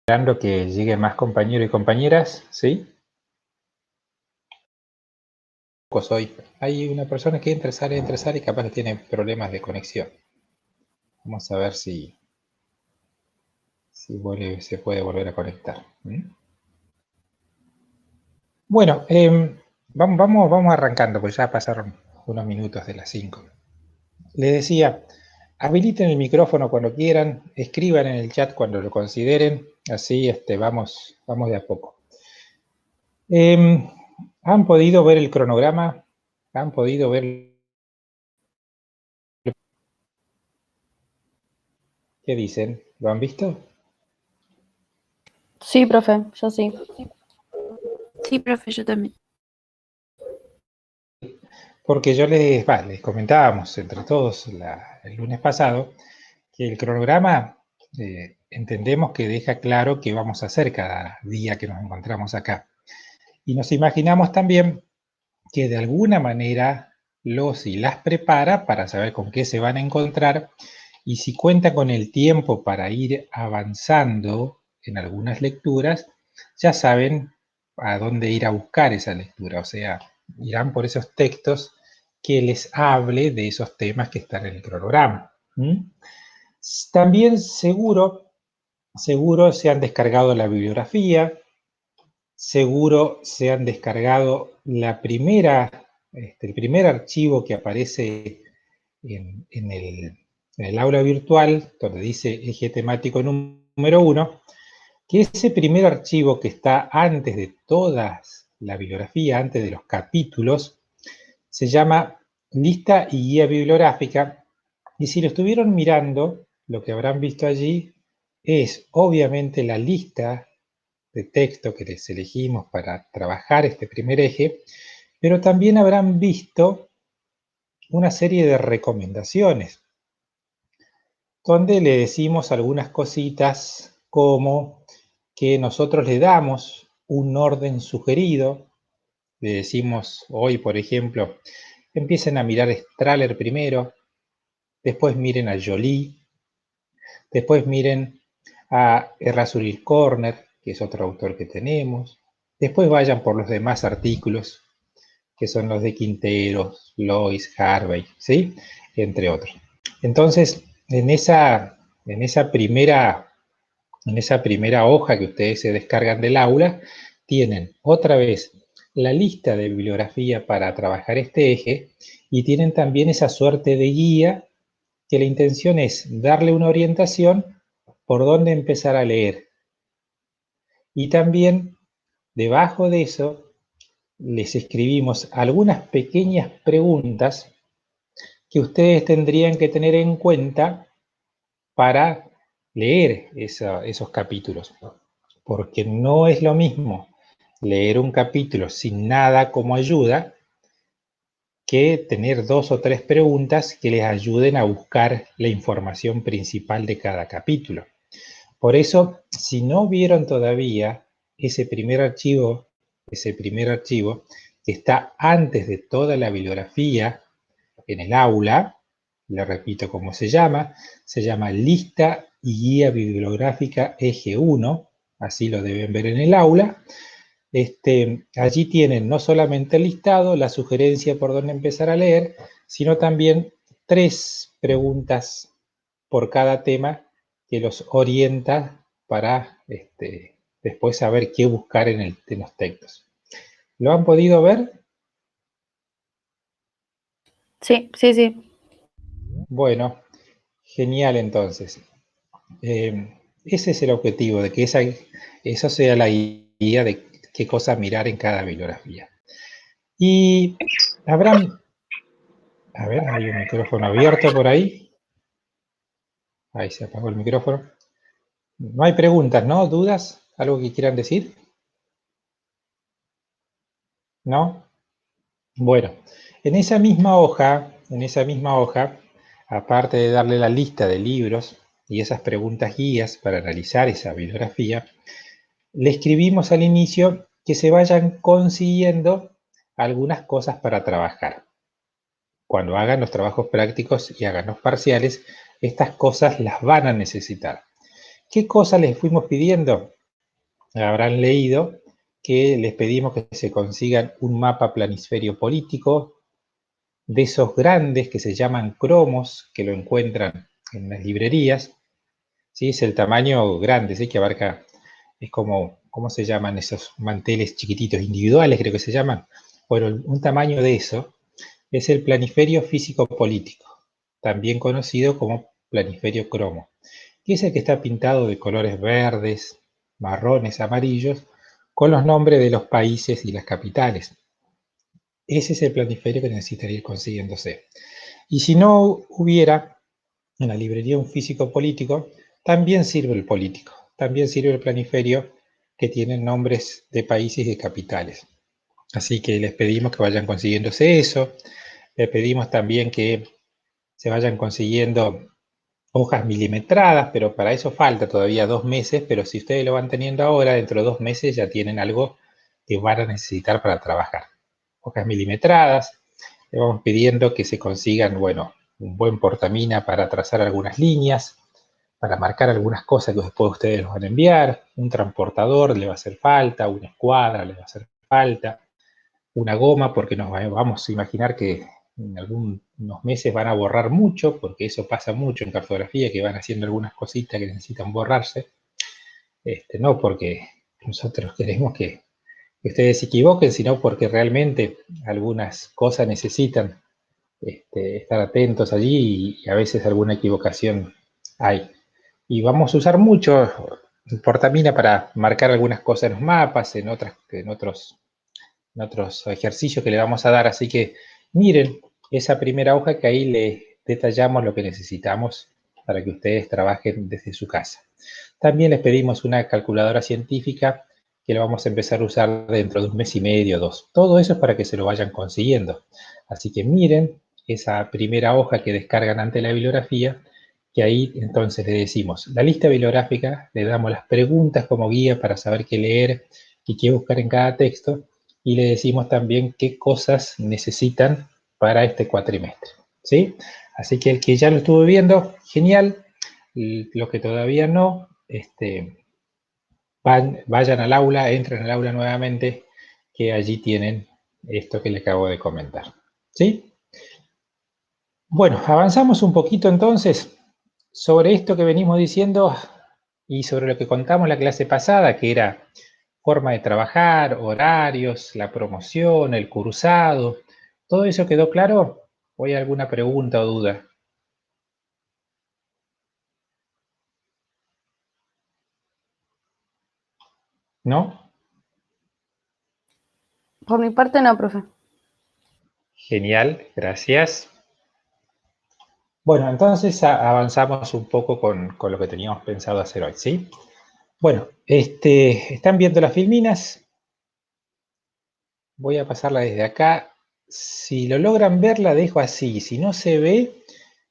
Esperando que lleguen más compañeros y compañeras, ¿sí? Hoy hay una persona que entra, sale y capaz que tiene problemas de conexión. Vamos a ver si se puede volver a conectar. Bueno, vamos arrancando, pues ya pasaron unos minutos de las 5. Les decía, habiliten el micrófono cuando quieran, escriban en el chat cuando lo consideren, así vamos de a poco. ¿Han podido ver el cronograma? ¿Han podido ver? ¿Qué dicen? ¿Lo han visto? Sí, profe, yo sí. Sí, profe, yo también. Porque yo les comentábamos entre todos el lunes pasado que el cronograma entendemos que deja claro qué vamos a hacer cada día que nos encontramos acá. Y nos imaginamos también que de alguna manera los y las prepara para saber con qué se van a encontrar y si cuenta con el tiempo para ir avanzando en algunas lecturas, ya saben a dónde ir a buscar esa lectura, o sea, irán por esos textos que les hable de esos temas que están en el cronograma. También seguro se han descargado la bibliografía, seguro se han descargado el primer archivo que aparece en el aula virtual, donde dice eje temático número 1, que ese primer archivo que está antes de toda la bibliografía, antes de los capítulos, se llama lista y guía bibliográfica, y si lo estuvieron mirando, lo que habrán visto allí es obviamente la lista de texto que les elegimos para trabajar este primer eje, pero también habrán visto una serie de recomendaciones, donde le decimos algunas cositas como que nosotros le damos un orden sugerido. Le decimos hoy, por ejemplo, empiecen a mirar Strahler primero, después miren a Joly, después miren a Errázuriz Corner, que es otro autor que tenemos, después vayan por los demás artículos, que son los de Quinteros, Lois, Harvey, ¿sí? Entre otros. Entonces, en esa primera hoja que ustedes se descargan del aula, tienen otra vez la lista de bibliografía para trabajar este eje y tienen también esa suerte de guía que la intención es darle una orientación por dónde empezar a leer. Y también debajo de eso les escribimos algunas pequeñas preguntas que ustedes tendrían que tener en cuenta para leer esos capítulos, porque no es lo mismo leer un capítulo sin nada como ayuda que tener 2 o 3 preguntas que les ayuden a buscar la información principal de cada capítulo. Por eso, si no vieron todavía ese primer archivo que está antes de toda la bibliografía en el aula, le repito cómo se llama Lista y Guía Bibliográfica Eje 1, así lo deben ver en el aula. Allí tienen no solamente el listado, la sugerencia por dónde empezar a leer, sino también 3 preguntas por cada tema que los orienta para después saber qué buscar en los textos. ¿Lo han podido ver? Sí, sí, sí. Bueno, genial entonces. Ese es el objetivo, de que eso sea la guía de qué cosa mirar en cada bibliografía. Y habrán, a ver, hay un micrófono abierto por ahí. Ahí se apagó el micrófono. No hay preguntas, ¿no? ¿Dudas? ¿Algo que quieran decir? ¿No? Bueno, en esa misma hoja, aparte de darle la lista de libros y esas preguntas guías para analizar esa bibliografía, le escribimos al inicio que se vayan consiguiendo algunas cosas para trabajar. Cuando hagan los trabajos prácticos y hagan los parciales, estas cosas las van a necesitar. ¿Qué cosas les fuimos pidiendo? habrán leído que les pedimos que se consigan un mapa planisferio político de esos grandes que se llaman cromos, que lo encuentran en las librerías. ¿Sí? Es el tamaño grande, ¿sí? Que abarca, es como, ¿cómo se llaman esos manteles chiquititos individuales, creo que se llaman? Bueno, un tamaño de eso es el planiferio físico-político, también conocido como planiferio cromo, que es el que está pintado de colores verdes, marrones, amarillos, con los nombres de los países y las capitales. Ese es el planiferio que necesitaría ir consiguiéndose. Y si no hubiera en la librería un físico político, también sirve el político, también sirve el planiferio que tiene nombres de países y de capitales. Así que les pedimos que vayan consiguiéndose eso. Les pedimos también que se vayan consiguiendo hojas milimetradas, pero para eso falta todavía 2 meses, pero si ustedes lo van teniendo ahora, dentro de 2 meses ya tienen algo que van a necesitar para trabajar. Hojas milimetradas, le vamos pidiendo que se consigan, bueno, un buen portamina para trazar algunas líneas, para marcar algunas cosas que después ustedes los van a enviar, un transportador le va a hacer falta, una escuadra le va a hacer falta, una goma, porque nos vamos a imaginar que en algunos meses van a borrar mucho, porque eso pasa mucho en cartografía, que van haciendo algunas cositas que necesitan borrarse. No porque nosotros queremos que ustedes se equivoquen, sino porque realmente algunas cosas necesitan estar atentos allí y a veces alguna equivocación hay. Y vamos a usar mucho portamina para marcar algunas cosas en los mapas, en otros ejercicios que le vamos a dar. Así que miren esa primera hoja que ahí le detallamos lo que necesitamos para que ustedes trabajen desde su casa. También les pedimos una calculadora científica que la vamos a empezar a usar dentro de 1 mes y medio, 2. Todo eso es para que se lo vayan consiguiendo. Así que miren esa primera hoja que descargan ante la bibliografía, que ahí entonces le decimos la lista bibliográfica, le damos las preguntas como guía para saber qué leer y qué buscar en cada texto, y le decimos también qué cosas necesitan para este cuatrimestre, ¿sí? Así que el que ya lo estuvo viendo, genial. Los que todavía no, vayan al aula, entren al aula nuevamente, que allí tienen esto que les acabo de comentar, ¿sí? Bueno, avanzamos un poquito entonces sobre esto que venimos diciendo y sobre lo que contamos la clase pasada, que era forma de trabajar, horarios, la promoción, el cursado. ¿Todo eso quedó claro? ¿O hay alguna pregunta o duda? ¿No? Por mi parte no, profe. Genial, gracias. Bueno, entonces avanzamos un poco con lo que teníamos pensado hacer hoy, ¿sí? Bueno, ¿están viendo las filminas? Voy a pasarla desde acá. Si lo logran ver, la dejo así. Si no se ve,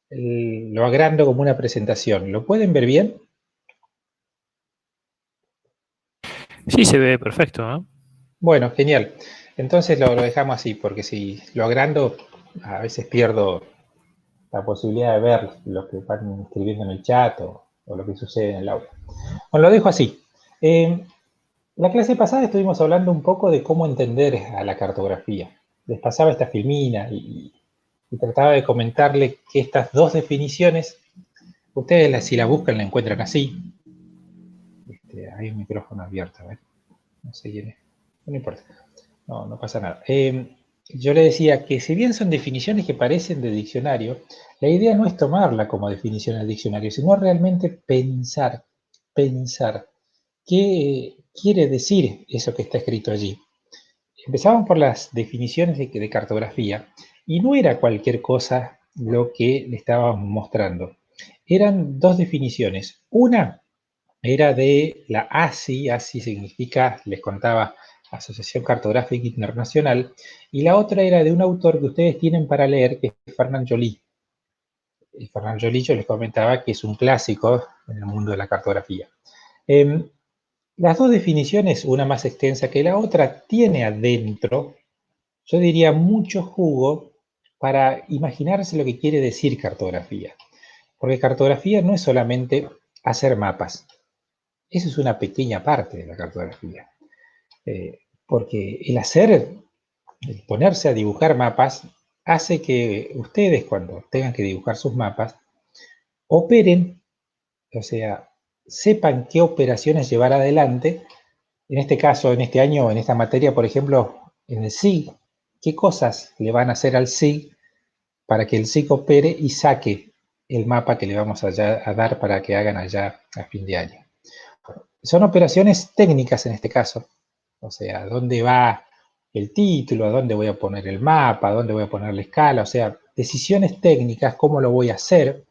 lo agrando como una presentación. ¿Lo pueden ver bien? Sí, se ve perfecto, ¿no? Bueno, genial. Entonces lo dejamos así, porque si lo agrando, a veces pierdo la posibilidad de ver lo que van escribiendo en el chat o lo que sucede en el aula. Bueno, lo dejo así. La clase pasada estuvimos hablando un poco de cómo entender a la cartografía. Les pasaba esta filmina y trataba de comentarle que estas dos definiciones, ustedes si la buscan la encuentran así. Hay un micrófono abierto, a ver. No sé quién es. No importa. No pasa nada. Yo le decía que si bien son definiciones que parecen de diccionario, la idea no es tomarla como definición del diccionario, sino realmente pensar qué quiere decir eso que está escrito allí. Empezamos por las definiciones de cartografía y no era cualquier cosa lo que le estábamos mostrando. Eran dos definiciones. Una era de la ASI, ASI significa, les contaba, Asociación Cartográfica Internacional, y la otra era de un autor que ustedes tienen para leer, que es Fernand Joly. Y Fernand Joly, yo les comentaba que es un clásico en el mundo de la cartografía. Las dos definiciones, una más extensa que la otra, tiene adentro, yo diría, mucho jugo para imaginarse lo que quiere decir cartografía. Porque cartografía no es solamente hacer mapas. Eso es una pequeña parte de la cartografía. Porque el hacer, el ponerse a dibujar mapas, hace que ustedes, cuando tengan que dibujar sus mapas, operen, o sea, sepan qué operaciones llevar adelante. En este caso, en este año, en esta materia, por ejemplo, en el SIG, qué cosas le van a hacer al SIG para que el SIG opere y saque el mapa que le vamos a dar para que hagan allá a fin de año. Son operaciones técnicas en este caso, o sea, dónde va el título, a dónde voy a poner el mapa, a dónde voy a poner la escala, o sea, decisiones técnicas, cómo lo voy a hacer,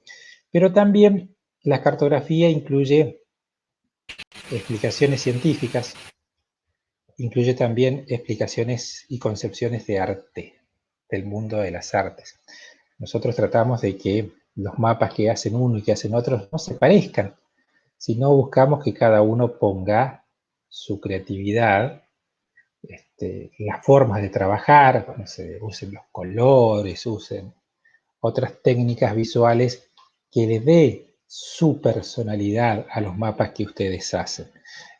pero también la cartografía incluye explicaciones científicas, incluye también explicaciones y concepciones de arte, del mundo de las artes. Nosotros tratamos de que los mapas que hacen uno y que hacen otros no se parezcan, sino buscamos que cada uno ponga su creatividad, las formas de trabajar, no sé, usen los colores, usen otras técnicas visuales que le dé su personalidad a los mapas que ustedes hacen.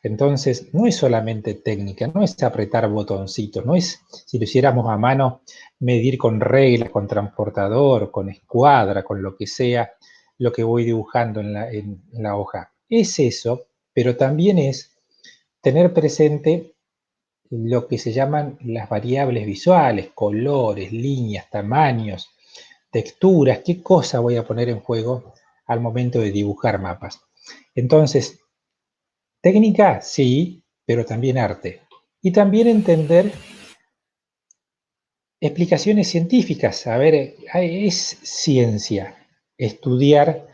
Entonces, no es solamente técnica, no es apretar botoncitos, no es, si lo hiciéramos a mano, medir con reglas, con transportador, con escuadra, con lo que sea, lo que voy dibujando en la hoja. Es eso, pero también es tener presente lo que se llaman las variables visuales, colores, líneas, tamaños, texturas, qué cosa voy a poner en juego al momento de dibujar mapas. Entonces, técnica, sí, pero también arte. Y también entender explicaciones científicas. A ver, es ciencia estudiar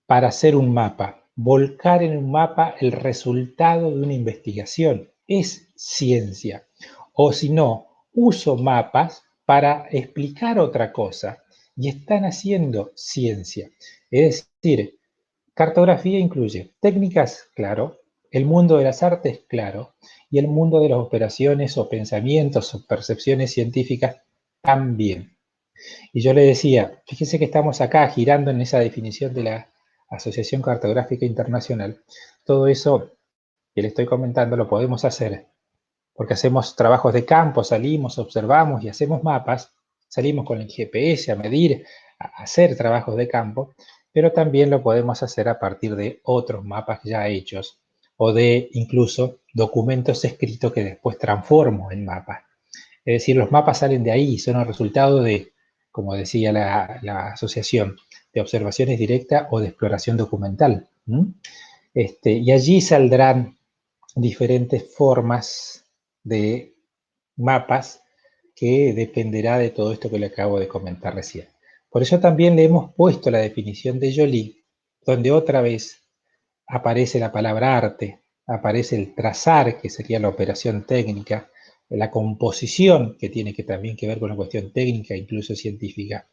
para hacer un mapa, volcar en un mapa el resultado de una investigación. Es ciencia. O si no, uso mapas para explicar otra cosa y están haciendo ciencia. Es decir, cartografía incluye técnicas, claro, el mundo de las artes, claro, y el mundo de las operaciones o pensamientos o percepciones científicas también. Y yo le decía, fíjese que estamos acá girando en esa definición de la Asociación Cartográfica Internacional. Todo eso que le estoy comentando lo podemos hacer porque hacemos trabajos de campo, salimos, observamos y hacemos mapas, salimos con el GPS a medir, a hacer trabajos de campo, pero también lo podemos hacer a partir de otros mapas ya hechos o de incluso documentos escritos que después transformo en mapas. Es decir, los mapas salen de ahí, son el resultado de, como decía la asociación, de observaciones directas o de exploración documental. Y allí saldrán diferentes formas de mapas que dependerá de todo esto que le acabo de comentar recién. Por eso también le hemos puesto la definición de Joly, donde otra vez aparece la palabra arte, aparece el trazar, que sería la operación técnica, la composición, que tiene que también que ver con la cuestión técnica, incluso científica.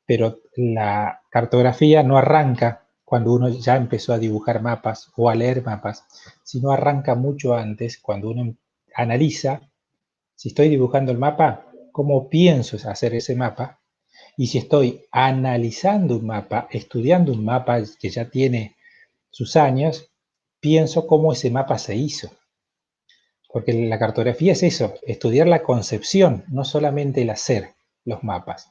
Pero la cartografía no arranca cuando uno ya empezó a dibujar mapas o a leer mapas, sino arranca mucho antes, cuando uno analiza, si estoy dibujando el mapa, cómo pienso hacer ese mapa, y si estoy analizando un mapa, estudiando un mapa que ya tiene sus años, pienso cómo ese mapa se hizo. Porque la cartografía es eso, estudiar la concepción, no solamente el hacer los mapas.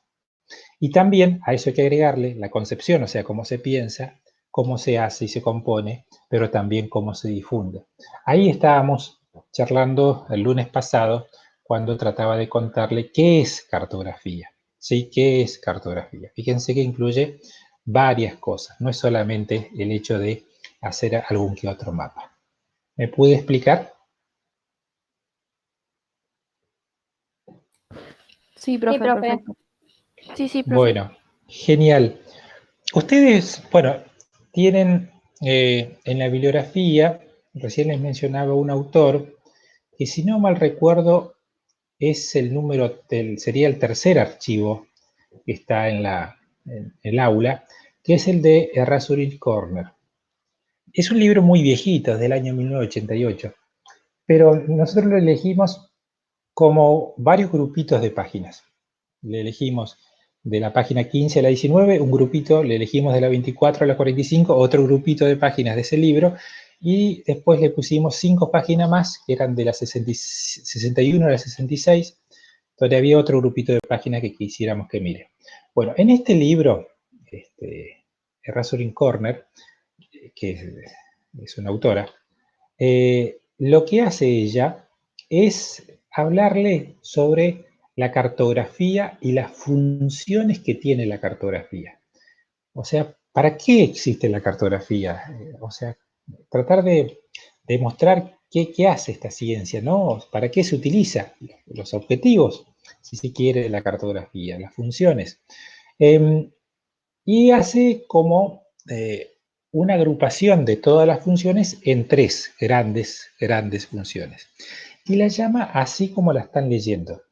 Y también a eso hay que agregarle la concepción, o sea, cómo se piensa, cómo se hace y se compone, pero también cómo se difunde. Ahí estábamos charlando el lunes pasado cuando trataba de contarle qué es cartografía. ¿Sí? ¿Qué es cartografía? Fíjense que incluye varias cosas, no es solamente el hecho de hacer algún que otro mapa. ¿Me puede explicar? Sí, profe, perfecto. Sí, profe. Bueno, genial. Ustedes, bueno, tienen en la bibliografía, recién les mencionaba un autor, que si no mal recuerdo es el número, sería el tercer archivo que está en el aula, que es el de Errázuriz Corner. Es un libro muy viejito, es del año 1988, pero nosotros lo elegimos como varios grupitos de páginas. Le elegimos de la página 15 a la 19, un grupito, le elegimos de la 24 a la 45, otro grupito de páginas de ese libro, y después le pusimos 5 páginas más, que eran de la 61 a la 66, donde había otro grupito de páginas que quisiéramos que mire. Bueno, en este libro, Errázuriz Corner, que es una autora, lo que hace ella es hablarle sobre la cartografía y las funciones que tiene la cartografía. O sea, ¿para qué existe la cartografía? O sea, tratar de demostrar qué hace esta ciencia, ¿no? ¿Para qué se utiliza? Los objetivos, si se quiere, de la cartografía, las funciones. Y hace como una agrupación de todas las funciones en 3 grandes funciones. Y la llama así como la están leyendo.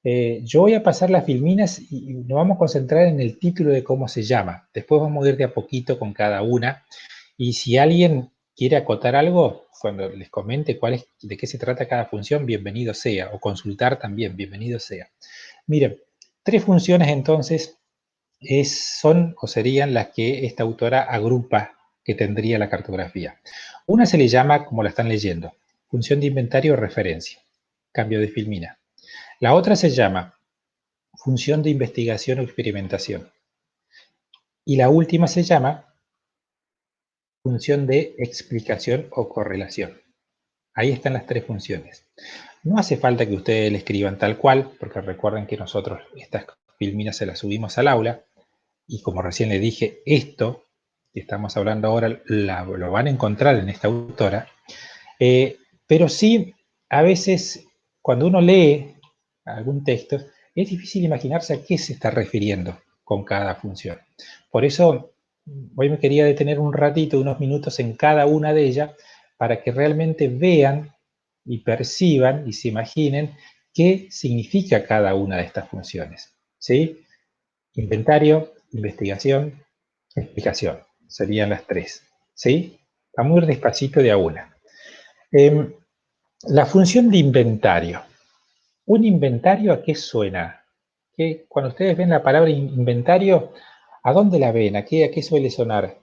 Yo voy a pasar las filminas y nos vamos a concentrar en el título de cómo se llama. Después vamos a ir de a poquito con cada una. Y si alguien quiere acotar algo, cuando les comente de qué se trata cada función, bienvenido sea. O consultar también, bienvenido sea. Miren, 3 funciones entonces son o serían las que esta autora agrupa que tendría la cartografía. Una se le llama, como la están leyendo, función de inventario o referencia. Cambio de filmina. La otra se llama función de investigación o experimentación. Y la última se llama función de explicación o correlación. Ahí están las 3 funciones. No hace falta que ustedes le escriban tal cual, porque recuerden que nosotros estas filminas se las subimos al aula, y como recién le dije, esto que estamos hablando ahora lo van a encontrar en esta autora, pero sí, a veces, cuando uno lee algún texto, es difícil imaginarse a qué se está refiriendo con cada función. Por eso, hoy me quería detener un ratito, unos minutos en cada una de ellas, para que realmente vean y perciban y se imaginen qué significa cada una de estas funciones. ¿Sí? Inventario, investigación, explicación. Serían las 3. ¿Sí? Vamos a ir despacito de a una. La función de inventario. ¿Un inventario a qué suena? Cuando ustedes ven la palabra inventario, ¿a dónde la ven? ¿A qué suele sonar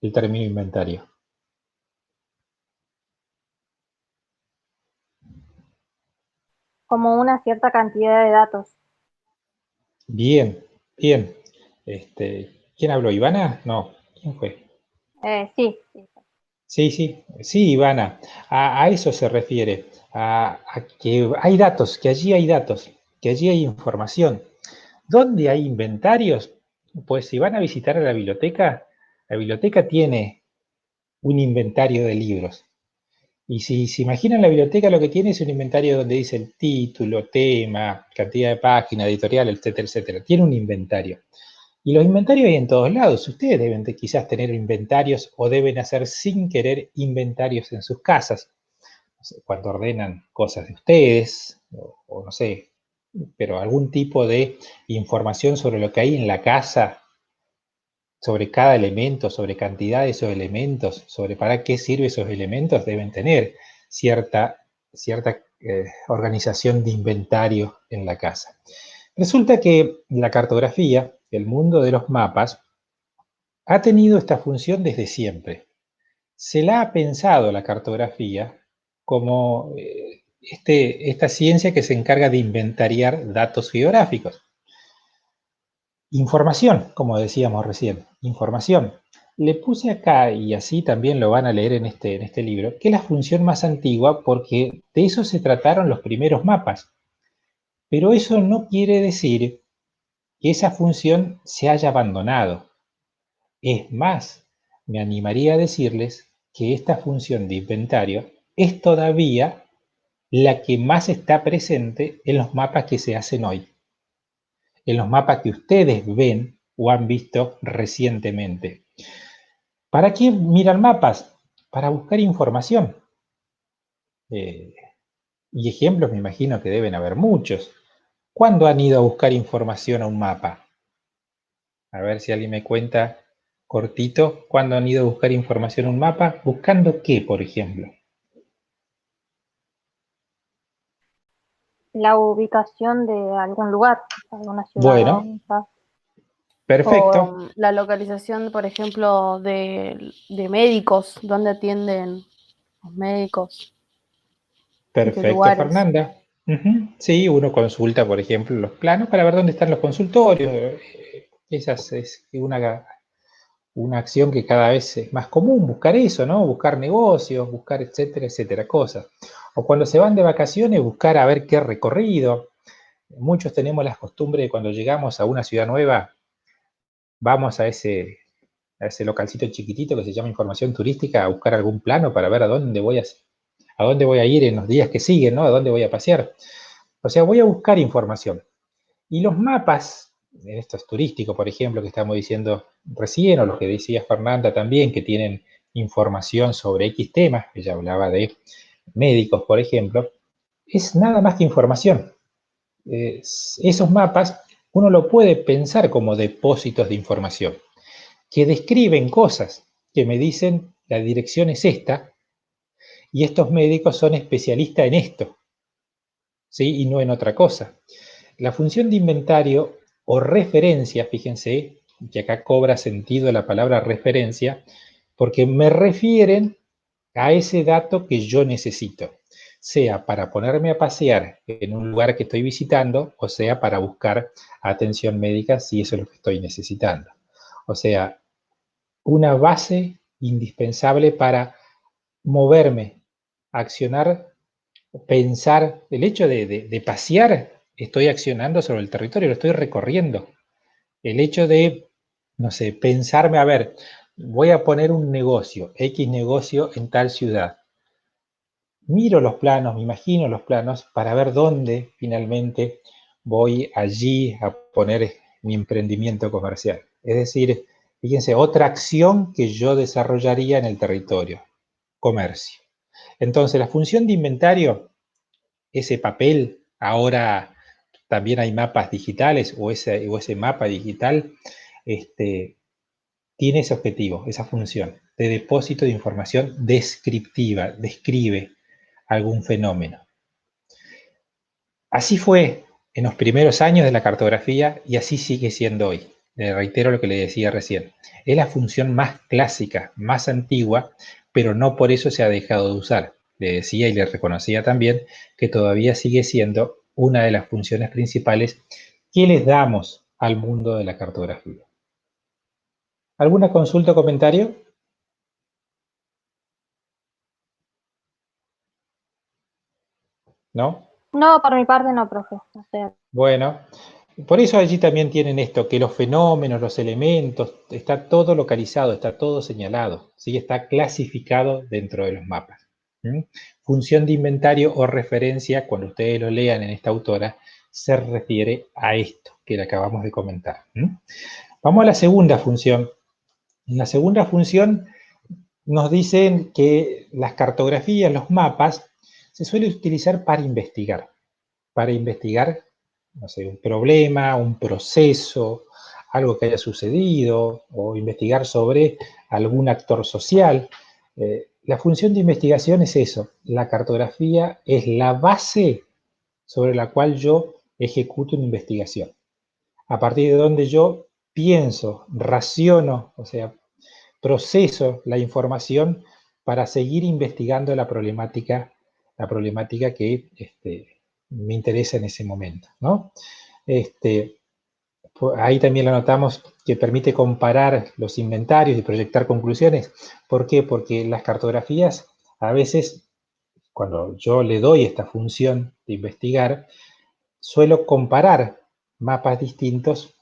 el término inventario? Como una cierta cantidad de datos. Bien, bien. ¿Quién habló? ¿Ivana? No, ¿quién fue? Sí. Sí, Ivana, a eso se refiere, a que hay datos, que allí hay datos, que allí hay información. ¿Dónde hay inventarios? Pues si van a visitar a la biblioteca tiene un inventario de libros. Y si se imaginan la biblioteca, lo que tiene es un inventario donde dice el título, tema, cantidad de páginas, editorial, etcétera, etcétera. Tiene un inventario. Y los inventarios hay en todos lados. Ustedes deben quizás tener inventarios o deben hacer sin querer inventarios en sus casas. No sé, cuando ordenan cosas de ustedes, o no sé, pero algún tipo de información sobre lo que hay en la casa, sobre cada elemento, sobre cantidad de esos elementos, sobre para qué sirven esos elementos, deben tener cierta organización de inventario en la casa. Resulta que la cartografía, el mundo de los mapas, ha tenido esta función desde siempre. Se la ha pensado la cartografía como esta ciencia que se encarga de inventariar datos geográficos. Información, como decíamos recién, información. Le puse acá, y así también lo van a leer en este libro, que es la función más antigua porque de eso se trataron los primeros mapas. Pero eso no quiere decir que esa función se haya abandonado. Es más, me animaría a decirles que esta función de inventario es todavía la que más está presente en los mapas que se hacen hoy, en los mapas que ustedes ven o han visto recientemente. ¿Para qué miran mapas? Para buscar información. Y ejemplos me imagino que deben haber muchos. ¿Cuándo han ido a buscar información a un mapa? A ver si alguien me cuenta cortito. ¿Cuándo han ido a buscar información a un mapa? ¿Buscando qué, por ejemplo? La ubicación de algún lugar, alguna ciudad. Bueno, Perfecto, O la localización, por ejemplo, de médicos, dónde atienden los médicos, en qué perfecto, lugares. Fernanda. Ujú. Sí, uno consulta, por ejemplo, los planos para ver dónde están los consultorios. Esa es una acción que cada vez es más común, buscar eso, ¿no? Buscar negocios, buscar etcétera, etcétera, cosas. O cuando se van de vacaciones, buscar a ver qué recorrido. Muchos tenemos la costumbre de cuando llegamos a una ciudad nueva, vamos a ese localcito chiquitito que se llama información turística a buscar algún plano para ver a dónde voy a ir en los días que siguen, ¿no? A dónde voy a pasear. O sea, voy a buscar información. Y los mapas, en estos turísticos, por ejemplo, que estamos diciendo recién, o los que decía Fernanda también, que tienen información sobre X temas, ella hablaba de médicos, por ejemplo, es nada más que información. Esos mapas uno lo puede pensar como depósitos de información, que describen cosas, que me dicen la dirección es esta, y estos médicos son especialistas en esto, ¿sí? Y no en otra cosa. La función de inventario o referencia, fíjense que acá cobra sentido la palabra referencia, porque me refieren a ese dato que yo necesito, sea para ponerme a pasear en un lugar que estoy visitando, o sea para buscar atención médica si eso es lo que estoy necesitando. O sea, una base indispensable para moverme, accionar, pensar. El hecho de pasear, estoy accionando sobre el territorio, lo estoy recorriendo. El hecho de, no sé, pensarme, a ver, voy a poner un negocio, X negocio en tal ciudad. Miro los planos, me imagino los planos para ver dónde finalmente voy allí a poner mi emprendimiento comercial. Es decir, fíjense, otra acción que yo desarrollaría en el territorio, comercio. Entonces, la función de inventario, ese papel, ahora también hay mapas digitales o ese mapa digital, tiene ese objetivo, esa función de depósito de información descriptiva, describe algún fenómeno. Así fue en los primeros años de la cartografía y así sigue siendo hoy. Le reitero lo que le decía recién. Es la función más clásica, más antigua, pero no por eso se ha dejado de usar. Le decía y le reconocía también que todavía sigue siendo una de las funciones principales que les damos al mundo de la cartografía. ¿Alguna consulta o comentario? ¿No? No, por mi parte no, profe. O sea, Bueno, por eso allí también tienen esto, que los fenómenos, los elementos, está todo localizado, está todo señalado, ¿sí? Está clasificado dentro de los mapas. ¿Mm? Función de inventario o referencia, cuando ustedes lo lean en esta autora, se refiere a esto que le acabamos de comentar. ¿Mm? Vamos a la segunda función. En la segunda función nos dicen que las cartografías, los mapas, se suelen utilizar para investigar, no sé, un problema, un proceso, algo que haya sucedido, o investigar sobre algún actor social. La función de investigación es eso, la cartografía es la base sobre la cual yo ejecuto una investigación. A partir de donde yo pienso, raciono, o sea, proceso la información para seguir investigando la problemática que me interesa en ese momento, ¿no? Ahí también lo notamos que permite comparar los inventarios y proyectar conclusiones. ¿Por qué? Porque las cartografías, a veces, cuando yo le doy esta función de investigar, suelo comparar mapas distintos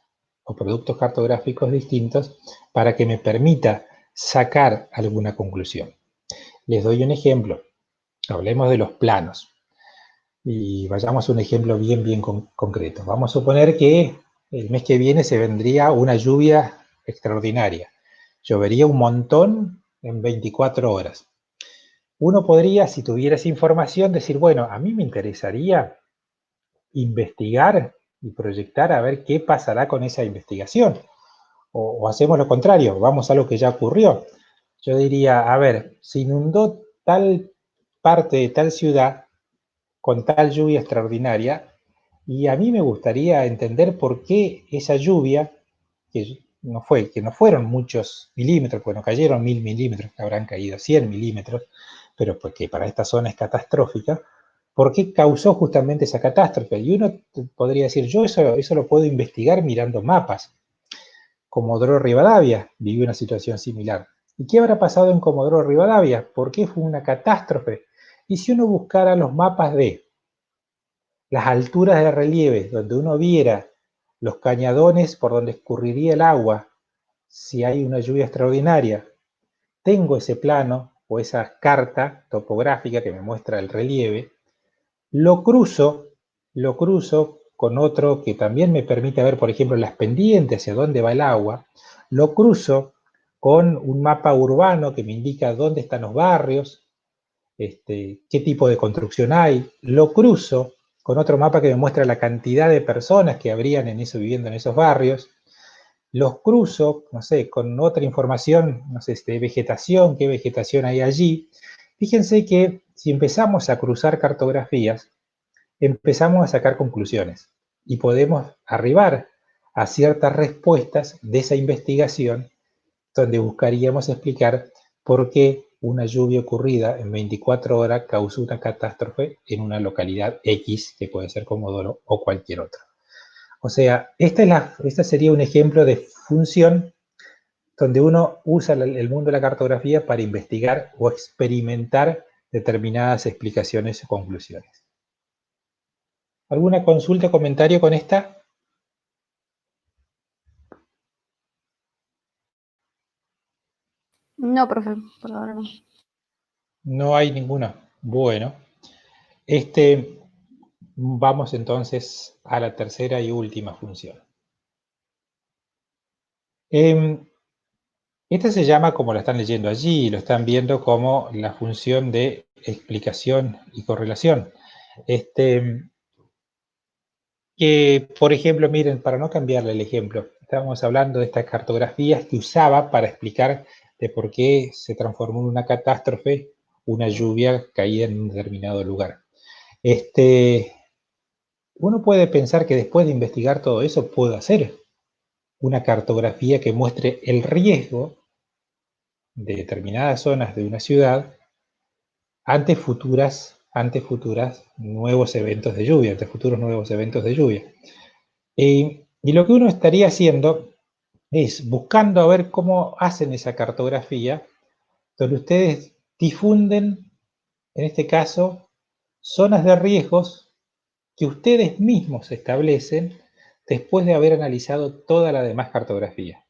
o productos cartográficos distintos para que me permita sacar alguna conclusión. Les doy un ejemplo. Hablemos de los planos. Y vayamos a un ejemplo bien concreto. Vamos a suponer que el mes que viene se vendría una lluvia extraordinaria. Llovería un montón en 24 horas. Uno podría, si tuviera esa información, decir, bueno, a mí me interesaría investigar y proyectar a ver qué pasará con esa investigación. O hacemos lo contrario, vamos a lo que ya ocurrió. Yo diría, a ver, se inundó tal parte de tal ciudad con tal lluvia extraordinaria, y a mí me gustaría entender por qué esa lluvia, que no fueron muchos milímetros, pues no cayeron 1000 milímetros, habrán caído 100 milímetros, pero porque para esta zona es catastrófica, ¿por qué causó justamente esa catástrofe? Y uno podría decir, yo eso lo puedo investigar mirando mapas. Comodoro Rivadavia vivió una situación similar. ¿Y qué habrá pasado en Comodoro Rivadavia? ¿Por qué fue una catástrofe? Y si uno buscara los mapas de las alturas de relieve, donde uno viera los cañadones por donde escurriría el agua, si hay una lluvia extraordinaria, tengo ese plano o esa carta topográfica que me muestra el relieve, lo cruzo con otro que también me permite ver, por ejemplo, las pendientes hacia dónde va el agua, lo cruzo con un mapa urbano que me indica dónde están los barrios, qué tipo de construcción hay, lo cruzo con otro mapa que me muestra la cantidad de personas que habrían viviendo en esos barrios, los cruzo, no sé, con otra información, no sé, de vegetación, qué vegetación hay allí. Fíjense que si empezamos a cruzar cartografías, empezamos a sacar conclusiones y podemos arribar a ciertas respuestas de esa investigación donde buscaríamos explicar por qué una lluvia ocurrida en 24 horas causó una catástrofe en una localidad X, que puede ser Comodoro o cualquier otra. O sea, esta sería un ejemplo de función donde uno usa el mundo de la cartografía para investigar o experimentar determinadas explicaciones o conclusiones. ¿Alguna consulta o comentario con esta? No, profe, por ahora no. No hay ninguna. Bueno, vamos entonces a la tercera y última función. Esta se llama, como la están leyendo allí, lo están viendo como la función de explicación y correlación. Que, por ejemplo, miren, para no cambiarle el ejemplo, estábamos hablando de estas cartografías que usaba para explicar de por qué se transformó en una catástrofe una lluvia caída en un determinado lugar. Uno puede pensar que después de investigar todo eso, puedo hacer una cartografía que muestre el riesgo de determinadas zonas de una ciudad ante futuros nuevos eventos de lluvia, ante futuros nuevos eventos de lluvia. Y lo que uno estaría haciendo es buscando a ver cómo hacen esa cartografía, donde ustedes difunden, en este caso, zonas de riesgos que ustedes mismos establecen después de haber analizado toda la demás cartografía.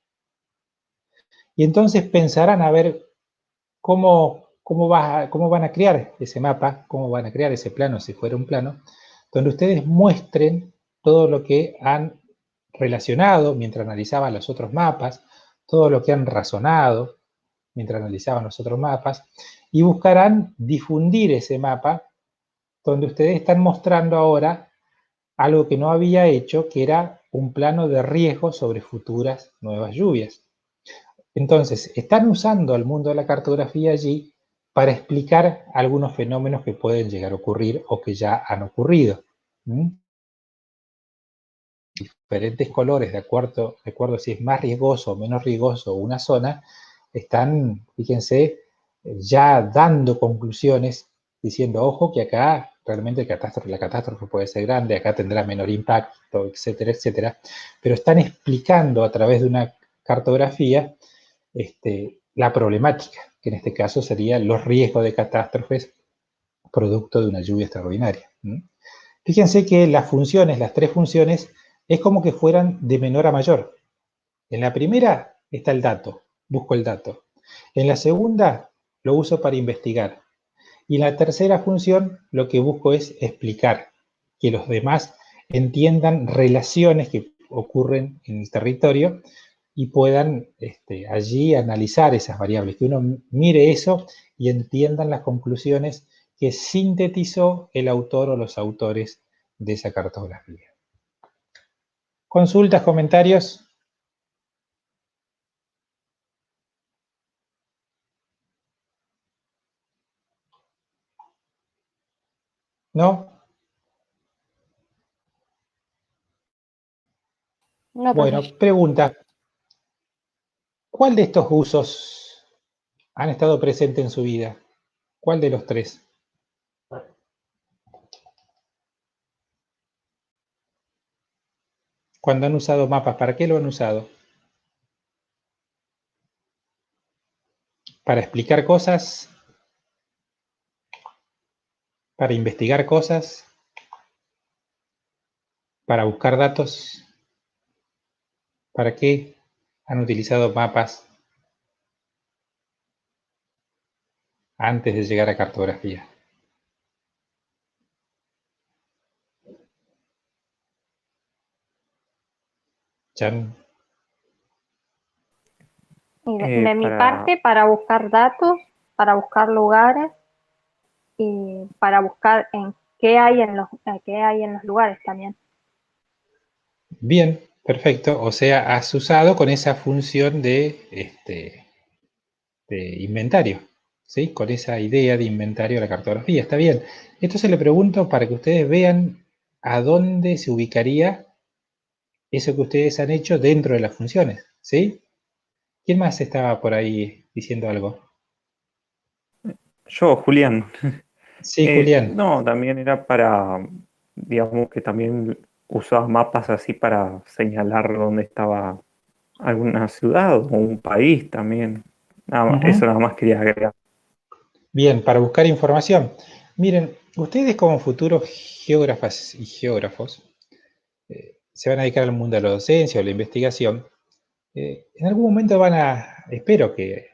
Y entonces pensarán a ver cómo van a crear ese mapa, cómo van a crear ese plano, si fuera un plano, donde ustedes muestren todo lo que han relacionado mientras analizaban los otros mapas, todo lo que han razonado mientras analizaban los otros mapas, y buscarán difundir ese mapa donde ustedes están mostrando ahora algo que no había hecho, que era un plano de riesgo sobre futuras nuevas lluvias. Entonces, están usando al mundo de la cartografía allí para explicar algunos fenómenos que pueden llegar a ocurrir o que ya han ocurrido. Diferentes colores, de acuerdo si es más riesgoso o menos riesgoso una zona, están, fíjense, ya dando conclusiones, diciendo, ojo, que acá realmente la catástrofe puede ser grande, acá tendrá menor impacto, etcétera, etcétera, pero están explicando a través de una cartografía la problemática, que en este caso serían los riesgos de catástrofes producto de una lluvia extraordinaria. Fíjense que las tres funciones, es como que fueran de menor a mayor. En la primera está el dato, busco el dato. En la segunda lo uso para investigar. Y en la tercera función lo que busco es explicar, que los demás entiendan relaciones que ocurren en el territorio y puedan allí analizar esas variables, que uno mire eso y entiendan las conclusiones que sintetizó el autor o los autores de esa cartografía. ¿Consultas, comentarios? ¿No? No, Bueno, profe. pregunta. ¿Cuál de estos usos han estado presentes en su vida? ¿Cuál de los tres? Cuando han usado mapas, ¿para qué lo han usado? ¿Para explicar cosas? ¿Para investigar cosas? ¿Para buscar datos? ¿Para qué han utilizado mapas antes de llegar a cartografía? Chan. Y de mi Para... parte, para buscar datos, para buscar lugares y para buscar en qué hay en los lugares también. Bien, perfecto. O sea, has usado con esa función de inventario, ¿sí? Con esa idea de inventario de la cartografía. Está bien. Entonces le pregunto para que ustedes vean a dónde se ubicaría eso que ustedes han hecho dentro de las funciones, ¿sí? ¿Quién más estaba por ahí diciendo algo? Yo, Julián. Sí, Julián. No, también era para, digamos que también usaba mapas así para señalar dónde estaba alguna ciudad o un país también. Eso nada más quería agregar. Bien, para buscar información. Miren, ustedes como futuros geógrafas y geógrafos se van a dedicar al mundo de la docencia o la investigación. En algún momento espero que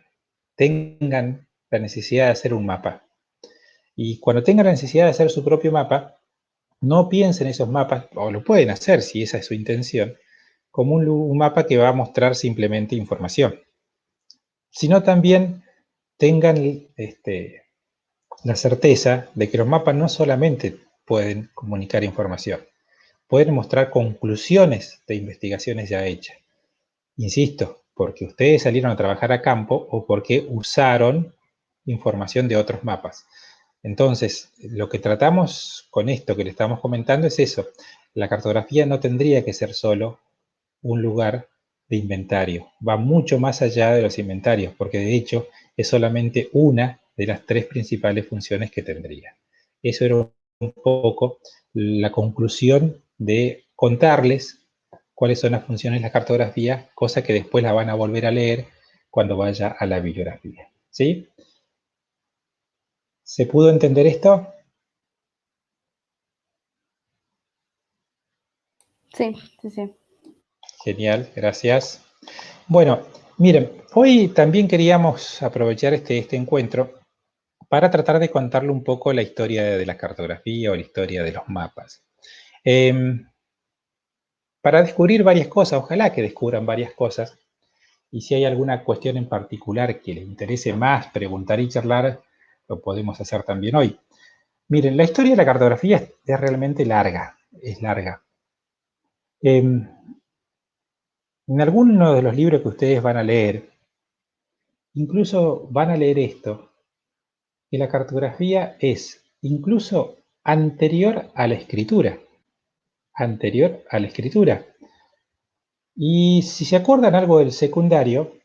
tengan la necesidad de hacer un mapa. Y cuando tengan la necesidad de hacer su propio mapa, no piensen esos mapas, o lo pueden hacer si esa es su intención, como un mapa que va a mostrar simplemente información, sino también tengan la certeza de que los mapas no solamente pueden comunicar información, pueden mostrar conclusiones de investigaciones ya hechas. Insisto, porque ustedes salieron a trabajar a campo o porque usaron información de otros mapas. Entonces, lo que tratamos con esto que le estamos comentando es eso. La cartografía no tendría que ser solo un lugar de inventario. Va mucho más allá de los inventarios, porque de hecho es solamente una de las tres principales funciones que tendría. Eso era un poco la conclusión de contarles cuáles son las funciones de la cartografía, cosa que después la van a volver a leer cuando vaya a la bibliografía. ¿Sí? ¿Se pudo entender esto? Sí, sí, sí. Genial, gracias. Bueno, miren, hoy también queríamos aprovechar este encuentro para tratar de contarle un poco la historia de la cartografía o la historia de los mapas. Para descubrir varias cosas, ojalá que descubran varias cosas, y si hay alguna cuestión en particular que les interese más preguntar y charlar, lo podemos hacer también hoy. Miren, la historia de la cartografía es realmente larga, es larga. En alguno de los libros que ustedes van a leer, incluso van a leer esto, que la cartografía es incluso anterior a la escritura. Anterior a la escritura. Y si se acuerdan algo del secundario,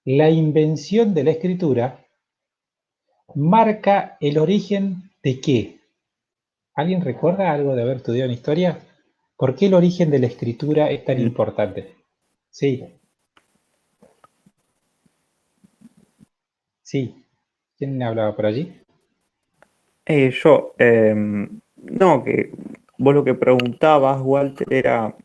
la invención de la escritura marca el origen de qué. ¿Alguien recuerda algo de haber estudiado en historia? ¿Por qué el origen de la escritura es tan importante? Sí. Sí. ¿Quién hablaba por allí? No, que vos lo que preguntabas, Walter, era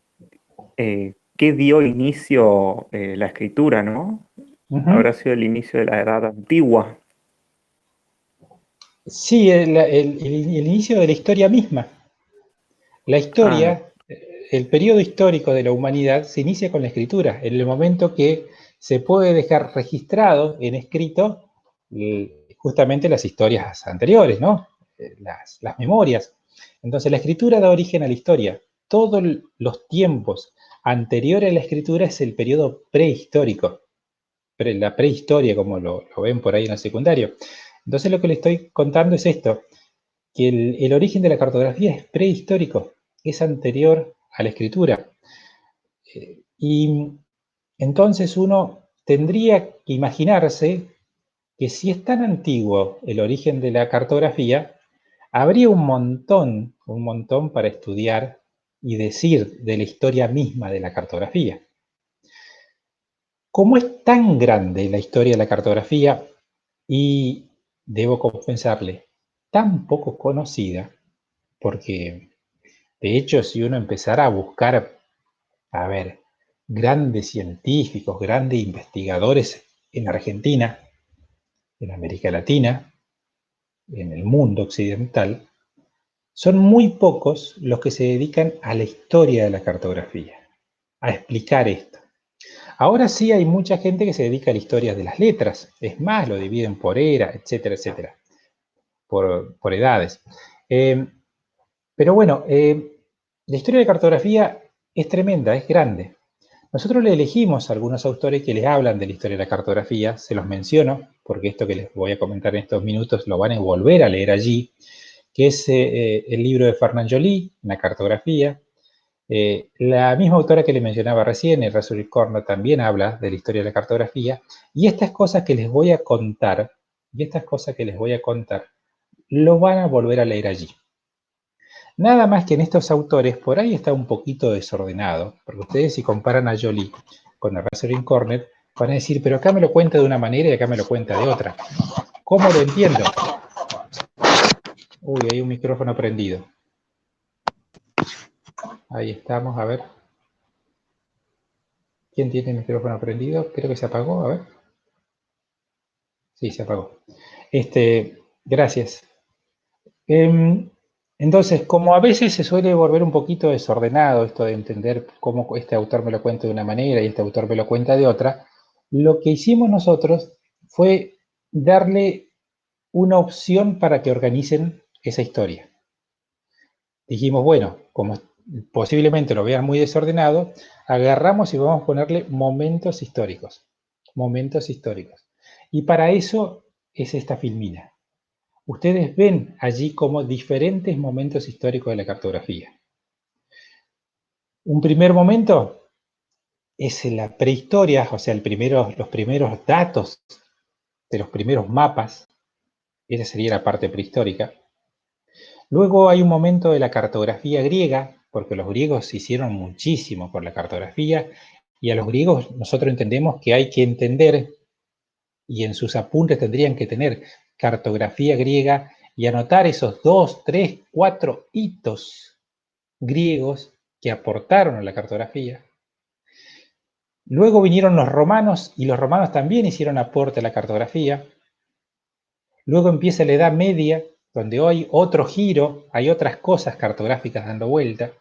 ¿qué dio inicio la escritura, no? Habrá sido el inicio de la edad antigua. Sí, el inicio de la historia misma. La historia, el periodo histórico de la humanidad se inicia con la escritura, en el momento que se puede dejar registrado en escrito justamente las historias anteriores, ¿no? Las memorias. Entonces la escritura da origen a la historia. Todos los tiempos anteriores a la escritura es el periodo prehistórico, la prehistoria, como lo ven por ahí en el secundario. Entonces lo que les estoy contando es esto, que el origen de la cartografía es prehistórico, es anterior a la escritura. Y Entonces uno tendría que imaginarse que si es tan antiguo el origen de la cartografía, habría un montón para estudiar y decir de la historia misma de la cartografía. Como es tan grande la historia de la cartografía y, debo confesarle, tan poco conocida, porque de hecho si uno empezara a buscar, a ver, grandes científicos, grandes investigadores en Argentina, en América Latina, en el mundo occidental, son muy pocos los que se dedican a la historia de la cartografía, a explicar esto. Ahora sí hay mucha gente que se dedica a la historia de las letras, es más, lo dividen por era, etcétera, etcétera, por edades. Pero bueno, la historia de la cartografía es tremenda, es grande. Nosotros le elegimos a algunos autores que les hablan de la historia de la cartografía, se los menciono, porque esto que les voy a comentar en estos minutos lo van a volver a leer allí, que es el libro de Fernand Joly, La cartografía. La misma autora que les mencionaba recién, Errázuriz Corno, también habla de la historia de la cartografía, y estas cosas que les voy a contar, lo van a volver a leer allí. Nada más que en estos autores, por ahí está un poquito desordenado, porque ustedes si comparan a Joly con Errázuriz Corno, van a decir, pero acá me lo cuenta de una manera y acá me lo cuenta de otra. ¿Cómo lo entiendo? Uy, hay un micrófono prendido. Ahí estamos, a ver. ¿Quién tiene el micrófono prendido? Creo que se apagó, a ver. Sí, se apagó. Gracias. Entonces, como a veces se suele volver un poquito desordenado esto de entender cómo este autor me lo cuenta de una manera y este autor me lo cuenta de otra, lo que hicimos nosotros fue darle una opción para que organicen esa historia. Dijimos, bueno, como posiblemente lo vean muy desordenado, agarramos y vamos a ponerle momentos históricos. Momentos históricos. Y para eso es esta filmina. Ustedes ven allí como diferentes momentos históricos de la cartografía. Un primer momento es la prehistoria, o sea, los primeros datos de los primeros mapas. Esa sería la parte prehistórica. Luego hay un momento de la cartografía griega, porque los griegos hicieron muchísimo por la cartografía, y a los griegos nosotros entendemos que hay que entender, y en sus apuntes tendrían que tener cartografía griega y anotar esos 2, 3, 4 hitos griegos que aportaron a la cartografía. Luego vinieron los romanos, y los romanos también hicieron aporte a la cartografía. Luego empieza la Edad Media, donde hoy otro giro, hay otras cosas cartográficas dando vuelta.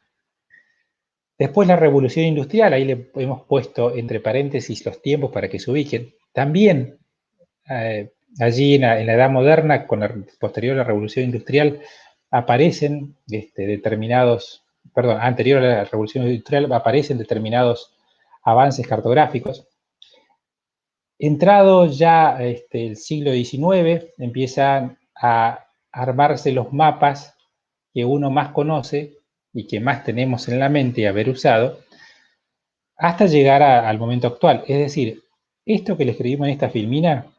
Después la Revolución Industrial, ahí le hemos puesto entre paréntesis los tiempos para que se ubiquen. También allí en la Edad Moderna, posterior a la Revolución Industrial, aparecen anterior a la Revolución Industrial, aparecen determinados avances cartográficos. Entrado ya el siglo XIX, empiezan a armarse los mapas que uno más conoce y que más tenemos en la mente y haber usado, hasta llegar al momento actual. Es decir, esto que le escribimos en esta filmina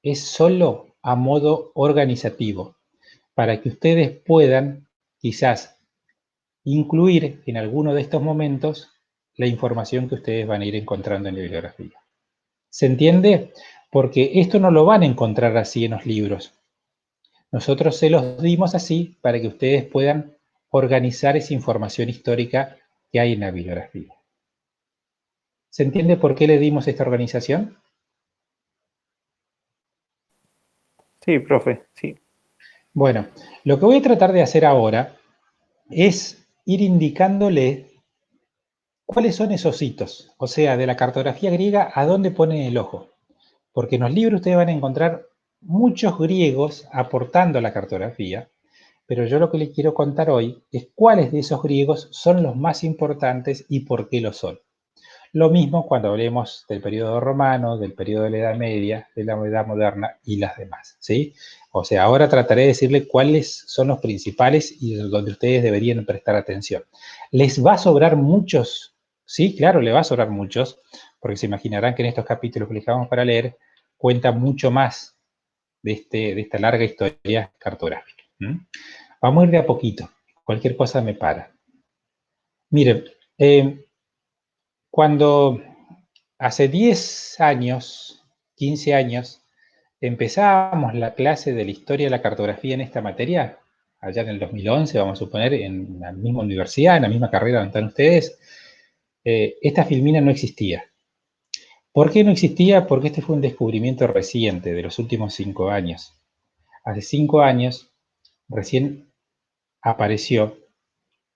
es solo a modo organizativo, para que ustedes puedan quizás incluir en alguno de estos momentos la información que ustedes van a ir encontrando en la bibliografía. ¿Se entiende? Porque esto no lo van a encontrar así en los libros. Nosotros se los dimos así para que ustedes puedan organizar esa información histórica que hay en la bibliografía. ¿Se entiende por qué le dimos esta organización? Sí, profe, sí. Bueno, lo que voy a tratar de hacer ahora es ir indicándole cuáles son esos hitos, o sea, de la cartografía griega, a dónde ponen el ojo. Porque en los libros ustedes van a encontrar muchos griegos aportando a la cartografía, pero yo lo que les quiero contar hoy es cuáles de esos griegos son los más importantes y por qué lo son. Lo mismo cuando hablemos del periodo romano, del periodo de la Edad Media, de la Edad Moderna y las demás, ¿sí? O sea, ahora trataré de decirles cuáles son los principales y donde ustedes deberían prestar atención. ¿Les va a sobrar muchos? Sí, claro, les va a sobrar muchos, porque se imaginarán que en estos capítulos que les dejamos para leer, cuenta mucho más de esta larga historia cartográfica. Vamos a ir de a poquito, cualquier cosa me para. Miren, cuando hace 10 años, 15 años, empezábamos la clase de la historia de la cartografía en esta materia, allá en el 2011, vamos a suponer, en la misma universidad, en la misma carrera donde están ustedes, esta filmina no existía. ¿Por qué no existía? Porque este fue un descubrimiento reciente, de los últimos 5 años. Hace 5 años, recién apareció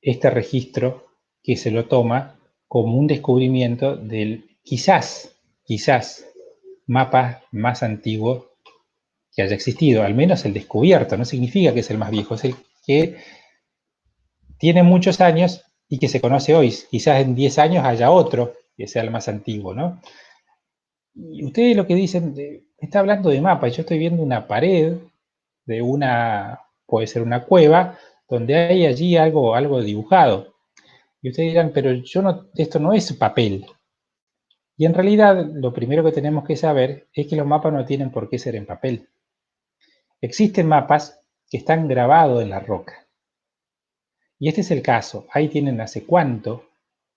este registro que se lo toma como un descubrimiento del quizás, mapa más antiguo que haya existido, al menos el descubierto. No significa que es el más viejo, es el que tiene muchos años y que se conoce hoy. Quizás en 10 años haya otro que sea el más antiguo, ¿no? Y ustedes lo que dicen, está hablando de mapa, yo estoy viendo una pared de puede ser una cueva, donde hay allí algo dibujado. Y ustedes dirán, pero esto no es papel. Y en realidad, lo primero que tenemos que saber es que los mapas no tienen por qué ser en papel. Existen mapas que están grabados en la roca. Y este es el caso. Ahí tienen hace cuánto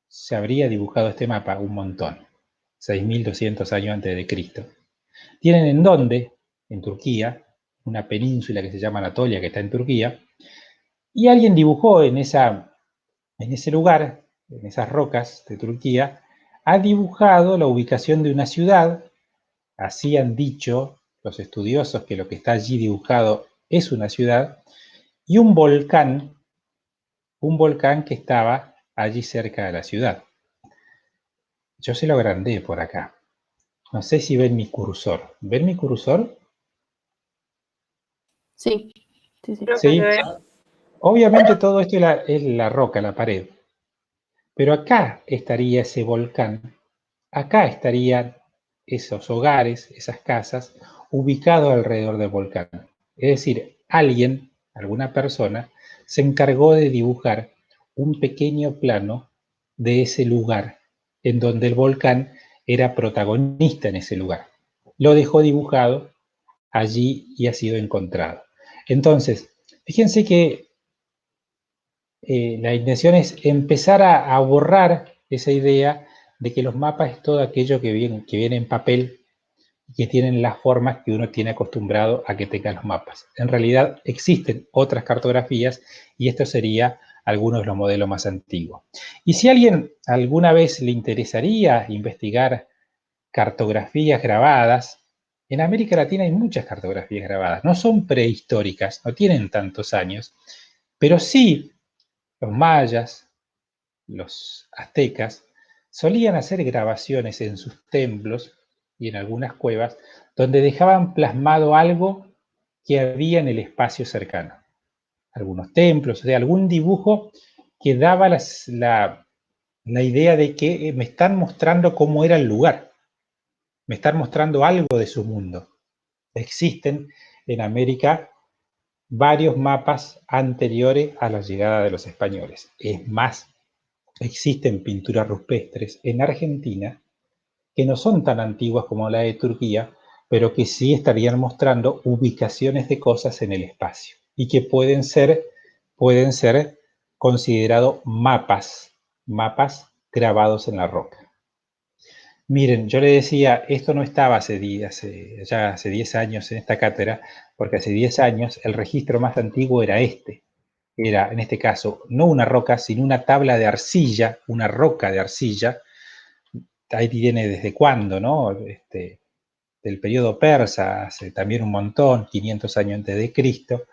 se habría dibujado este mapa, un montón. 6.200 años antes de Cristo. Tienen en dónde, en Turquía, una península que se llama Anatolia, que está en Turquía, y alguien dibujó en ese lugar, en esas rocas de Turquía, ha dibujado la ubicación de una ciudad. Así han dicho los estudiosos que lo que está allí dibujado es una ciudad, y un volcán que estaba allí cerca de la ciudad. Yo se lo agrandé por acá. No sé si ven mi cursor. ¿Ven mi cursor? Sí, sí, sí. Sí. Obviamente todo esto es la roca, la pared. Pero acá estaría ese volcán. Acá estarían esos hogares, esas casas, ubicados alrededor del volcán. Es decir, alguna persona, se encargó de dibujar un pequeño plano de ese lugar, en donde el volcán era protagonista en ese lugar. Lo dejó dibujado allí y ha sido encontrado. Entonces, fíjense que la intención es empezar a borrar esa idea de que los mapas es todo aquello que viene en papel y que tienen las formas que uno tiene acostumbrado a que tengan los mapas. En realidad existen otras cartografías y esto sería algunos de los modelos más antiguos. Y si a alguien alguna vez le interesaría investigar cartografías grabadas, en América Latina hay muchas cartografías grabadas. No son prehistóricas, no tienen tantos años, pero sí los mayas, los aztecas, solían hacer grabaciones en sus templos y en algunas cuevas donde dejaban plasmado algo que había en el espacio cercano. Algunos templos, o sea, algún dibujo que daba la idea de que me están mostrando cómo era el lugar, me están mostrando algo de su mundo. Existen en América varios mapas anteriores a la llegada de los españoles. Es más, existen pinturas rupestres en Argentina que no son tan antiguas como la de Turquía, pero que sí estarían mostrando ubicaciones de cosas en el espacio y que pueden ser considerados mapas grabados en la roca. Miren, yo le decía, esto no estaba hace 10 años en esta cátedra, porque hace 10 años el registro más antiguo era este. Era, en este caso, no una roca, sino una tabla de arcilla, una roca de arcilla. Ahí viene desde cuándo, ¿no? Del periodo persa, hace también un montón, 500 años antes de Cristo,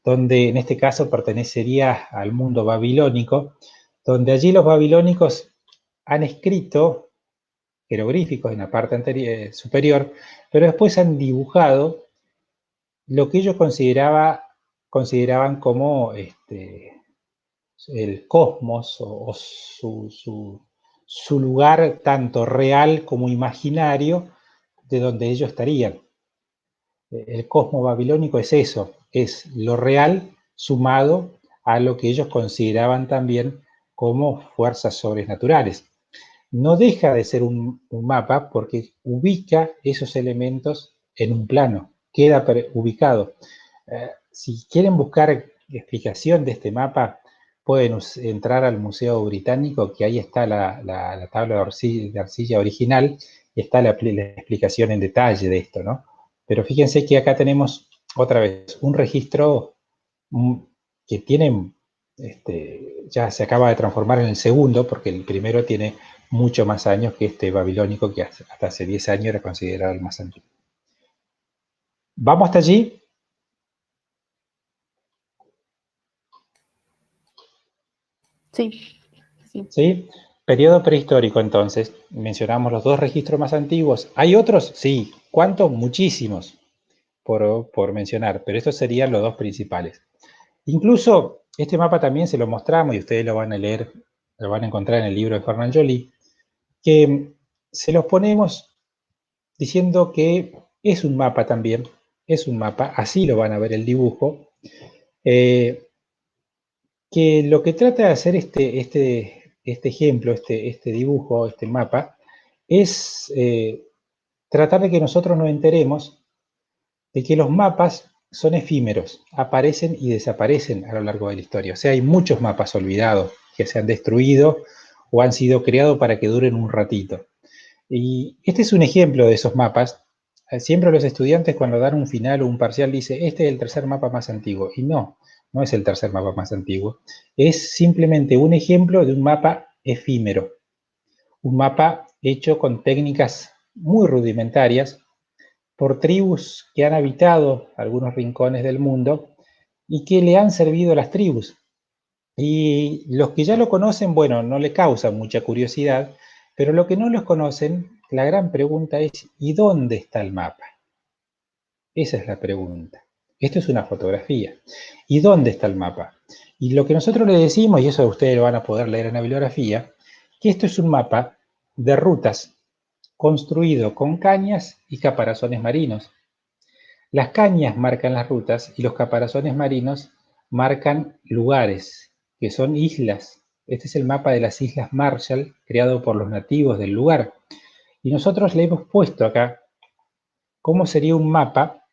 donde en este caso pertenecería al mundo babilónico, donde allí los babilónicos han escrito jeroglíficos en la parte superior, pero después han dibujado lo que ellos consideraban como el cosmos o su lugar tanto real como imaginario de donde ellos estarían. El cosmos babilónico es eso, es lo real sumado a lo que ellos consideraban también como fuerzas sobrenaturales. no deja de ser un mapa porque ubica esos elementos en un plano, queda ubicado. Si quieren buscar explicación de este mapa, pueden entrar al Museo Británico, que ahí está la tabla de arcilla original, y está la explicación en detalle de esto, ¿no? Pero fíjense que acá tenemos otra vez un registro que tiene, ya se acaba de transformar en el segundo, porque el primero tiene mucho más años que este babilónico, que hasta hace 10 años era considerado el más antiguo. ¿Vamos hasta allí? Sí. ¿Sí? Periodo prehistórico, entonces. Mencionamos los dos registros más antiguos. ¿Hay otros? Sí. ¿Cuántos? Muchísimos, por mencionar, pero estos serían los dos principales. Incluso este mapa también se lo mostramos, y ustedes lo van a leer, lo van a encontrar en el libro de Fernand Joly, que se los ponemos diciendo que es un mapa también, es un mapa, así lo van a ver el dibujo, que lo que trata de hacer este ejemplo, este dibujo, este mapa, es tratar de que nosotros nos enteremos de que los mapas son efímeros, aparecen y desaparecen a lo largo de la historia. O sea, hay muchos mapas olvidados que se han destruido o han sido creados para que duren un ratito. Y este es un ejemplo de esos mapas. Siempre los estudiantes cuando dan un final o un parcial dicen, este es el tercer mapa más antiguo. Y no, no es el tercer mapa más antiguo. Es simplemente un ejemplo de un mapa efímero. Un mapa hecho con técnicas muy rudimentarias por tribus que han habitado algunos rincones del mundo y que le han servido a las tribus. Y los que ya lo conocen, bueno, no le causa mucha curiosidad, pero los que no los conocen, la gran pregunta es, ¿y dónde está el mapa? Esa es la pregunta. Esto es una fotografía. ¿Y dónde está el mapa? Y lo que nosotros le decimos, y eso ustedes lo van a poder leer en la bibliografía, que esto es un mapa de rutas construido con cañas y caparazones marinos. Las cañas marcan las rutas y los caparazones marinos marcan lugares, que son islas. Este es el mapa de las Islas Marshall, creado por los nativos del lugar. Y nosotros le hemos puesto acá cómo sería un mapa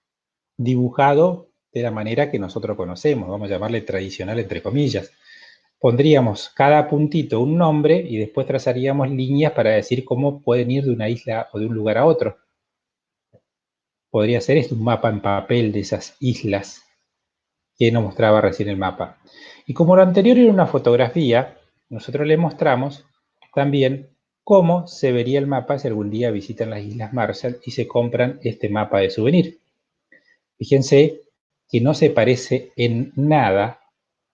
dibujado de la manera que nosotros conocemos, vamos a llamarle tradicional entre comillas. Pondríamos cada puntito un nombre y después trazaríamos líneas para decir cómo pueden ir de una isla o de un lugar a otro. Podría ser esto un mapa en papel de esas islas que nos mostraba recién el mapa. Y como lo anterior era una fotografía, nosotros le mostramos también cómo se vería el mapa si algún día visitan las Islas Marshall y se compran este mapa de souvenir. Fíjense que no se parece en nada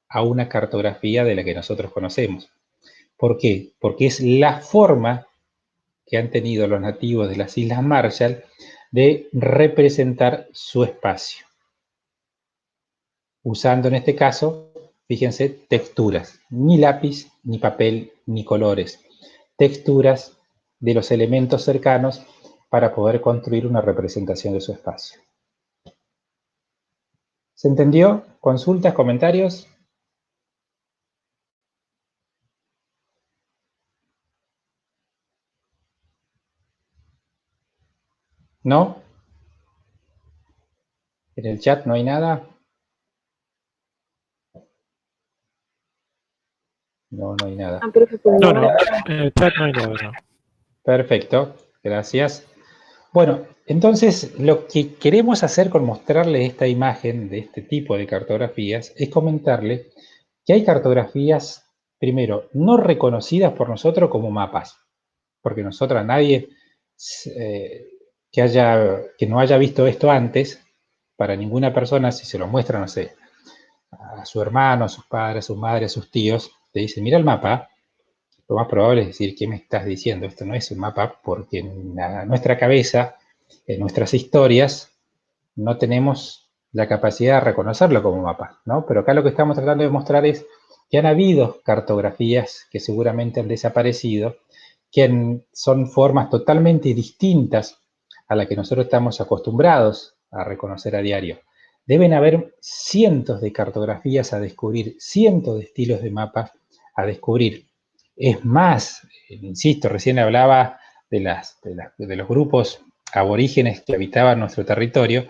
a una cartografía de la que nosotros conocemos. ¿Por qué? Porque es la forma que han tenido los nativos de las Islas Marshall de representar su espacio. Usando en este caso, fíjense, texturas, ni lápiz, ni papel, ni colores. Texturas de los elementos cercanos para poder construir una representación de su espacio. ¿Se entendió? ¿Consultas, comentarios? ¿No? ¿En el chat no hay nada? No, no hay nada. No, en el chat no hay nada. No. Perfecto, gracias. Bueno, entonces lo que queremos hacer con mostrarle esta imagen de este tipo de cartografías es comentarle que hay cartografías, primero, no reconocidas por nosotros como mapas, porque nosotros a nadie que no haya visto esto antes, para ninguna persona, si se lo muestra, no sé, a su hermano, a sus padres, a sus madres, a sus tíos, te dice, mira el mapa, lo más probable es decir, ¿qué me estás diciendo? Esto no es un mapa porque en nuestra cabeza, en nuestras historias, no tenemos la capacidad de reconocerlo como mapa, ¿no? Pero acá lo que estamos tratando de mostrar es que han habido cartografías que seguramente han desaparecido, que son formas totalmente distintas a la que nosotros estamos acostumbrados a reconocer a diario. Deben haber cientos de cartografías a descubrir, cientos de estilos de mapas a descubrir. Es más, insisto, recién hablaba de los grupos aborígenes que habitaban nuestro territorio.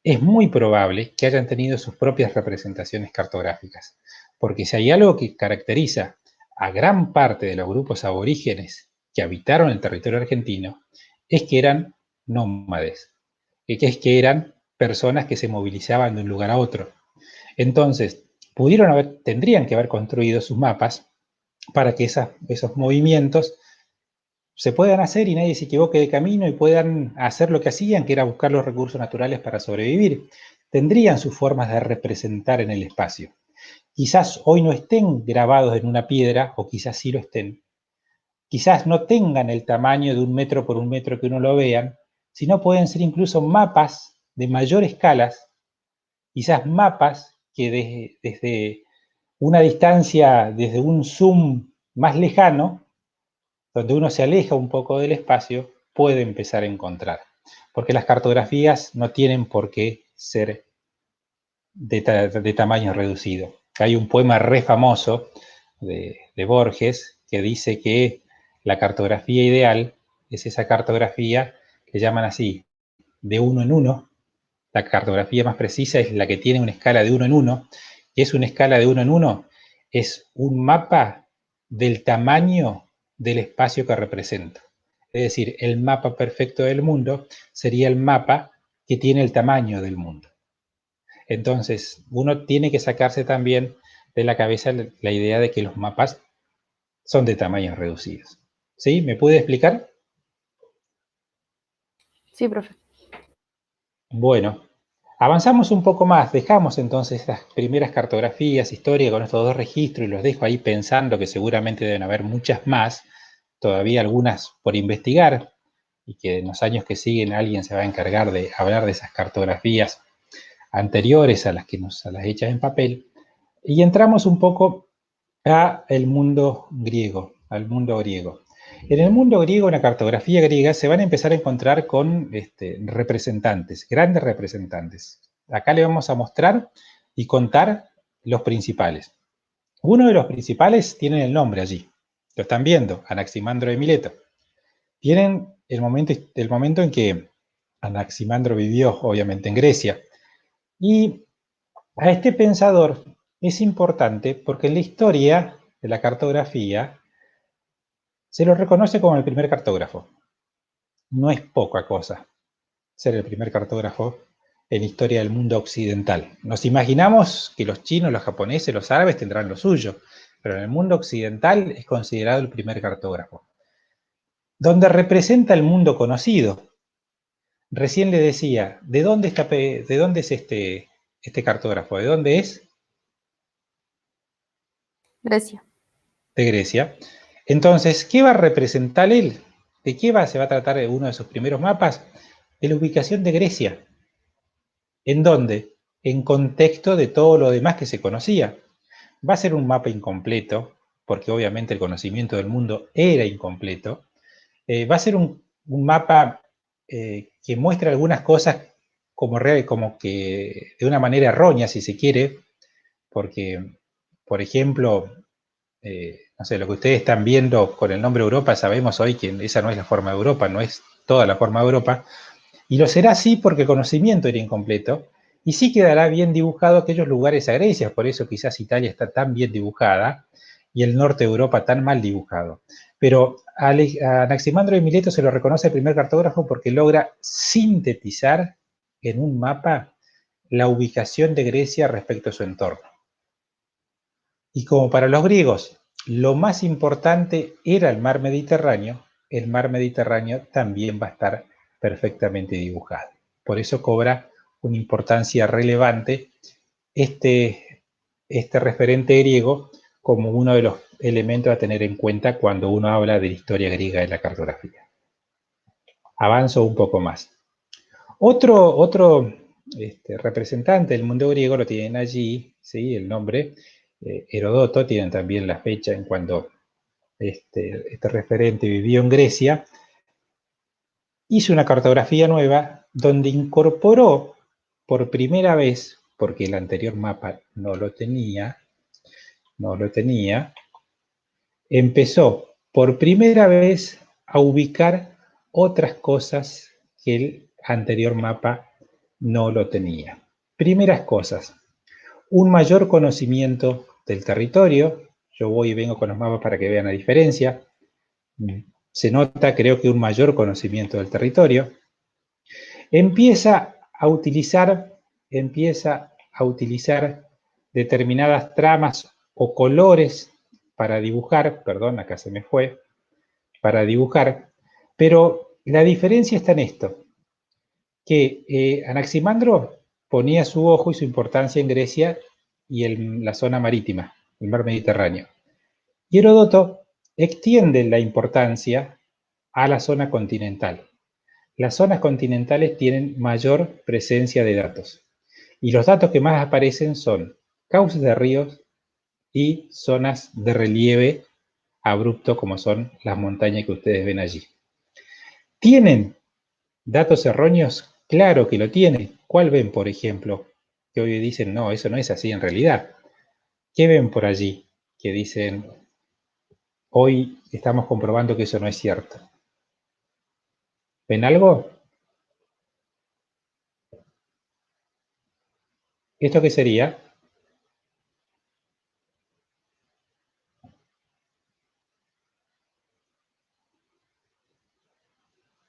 Es muy probable que hayan tenido sus propias representaciones cartográficas, porque si hay algo que caracteriza a gran parte de los grupos aborígenes que habitaron el territorio argentino, es que eran nómades, es que eran personas que se movilizaban de un lugar a otro. Entonces, tendrían que haber construido sus mapas para que esos movimientos se puedan hacer y nadie se equivoque de camino y puedan hacer lo que hacían, que era buscar los recursos naturales para sobrevivir. Tendrían sus formas de representar en el espacio. Quizás hoy no estén grabados en una piedra, o quizás sí lo estén. Quizás no tengan el tamaño de 1 metro por 1 metro que uno lo vean, sino pueden ser incluso mapas de mayor escala, quizás mapas que desde una distancia, desde un zoom más lejano, donde uno se aleja un poco del espacio, puede empezar a encontrar. Porque las cartografías no tienen por qué ser de tamaño reducido. Hay un poema re famoso de Borges que dice que la cartografía ideal es esa cartografía que llaman así, de 1 en 1. La cartografía más precisa es la que tiene una escala de 1 en 1. Y es una escala de 1 en 1, es un mapa del tamaño del espacio que representa. Es decir, el mapa perfecto del mundo sería el mapa que tiene el tamaño del mundo. Entonces, uno tiene que sacarse también de la cabeza la idea de que los mapas son de tamaños reducidos. ¿Sí? ¿Me puede explicar? Sí, profe. Bueno, avanzamos un poco más, dejamos entonces las primeras cartografías históricas con estos 2 registros y los dejo ahí pensando que seguramente deben haber muchas más, todavía algunas por investigar, y que en los años que siguen alguien se va a encargar de hablar de esas cartografías anteriores a las hechas en papel, y entramos un poco al mundo griego. En el mundo griego, en la cartografía griega, se van a empezar a encontrar con representantes, grandes representantes. Acá le vamos a mostrar y contar los principales. Uno de los principales tiene el nombre allí. Lo están viendo, Anaximandro de Mileto. Tienen el momento en que Anaximandro vivió, obviamente, en Grecia. Y a este pensador es importante porque en la historia de la cartografía se lo reconoce como el primer cartógrafo. No es poca cosa ser el primer cartógrafo en la historia del mundo occidental. Nos imaginamos que los chinos, los japoneses, los árabes tendrán lo suyo, pero en el mundo occidental es considerado el primer cartógrafo. Donde representa el mundo conocido. Recién le decía, ¿de dónde es este cartógrafo? ¿De dónde es? Grecia. De Grecia. Entonces, ¿qué va a representar él? ¿De qué se va a tratar uno de sus primeros mapas? De la ubicación de Grecia. ¿En dónde? En contexto de todo lo demás que se conocía. Va a ser un mapa incompleto, porque obviamente el conocimiento del mundo era incompleto. Va a ser un mapa que muestra algunas cosas como que de una manera errónea, si se quiere, porque, por ejemplo, no sé, lo que ustedes están viendo con el nombre Europa, sabemos hoy que esa no es la forma de Europa, no es toda la forma de Europa, y lo será así porque el conocimiento era incompleto, y sí quedará bien dibujado aquellos lugares a Grecia, por eso quizás Italia está tan bien dibujada, y el norte de Europa tan mal dibujado. Pero a Anaximandro de Mileto se lo reconoce el primer cartógrafo porque logra sintetizar en un mapa la ubicación de Grecia respecto a su entorno. Y como para los griegos lo más importante era el mar Mediterráneo también va a estar perfectamente dibujado. Por eso cobra una importancia relevante este referente griego como uno de los elementos a tener en cuenta cuando uno habla de la historia griega de la cartografía. Avanzo un poco más. Otro representante del mundo griego lo tienen allí, ¿sí? El nombre, Heródoto, tienen también la fecha en cuando este referente vivió en Grecia. Hizo una cartografía nueva donde incorporó por primera vez, porque el anterior mapa no lo tenía, empezó por primera vez a ubicar otras cosas que el anterior mapa no lo tenía. Primeras cosas, un mayor conocimiento del territorio. Yo voy y vengo con los mapas para que vean la diferencia. Se nota, creo que un mayor conocimiento del territorio. Empieza a utilizar determinadas tramas o colores para dibujar, perdón, acá se me fue, para dibujar, pero la diferencia está en esto, que Anaximandro ponía su ojo y su importancia en Grecia y en la zona marítima, el mar Mediterráneo. Y Heródoto extiende la importancia a la zona continental. Las zonas continentales tienen mayor presencia de datos. Y los datos que más aparecen son cauces de ríos y zonas de relieve abrupto como son las montañas que ustedes ven allí. ¿Tienen datos erróneos? Claro que lo tienen. ¿Cuál ven, por ejemplo? Que hoy dicen, no, eso no es así en realidad. ¿Qué ven por allí? Que dicen, hoy estamos comprobando que eso no es cierto. ¿Ven algo? ¿Esto qué sería?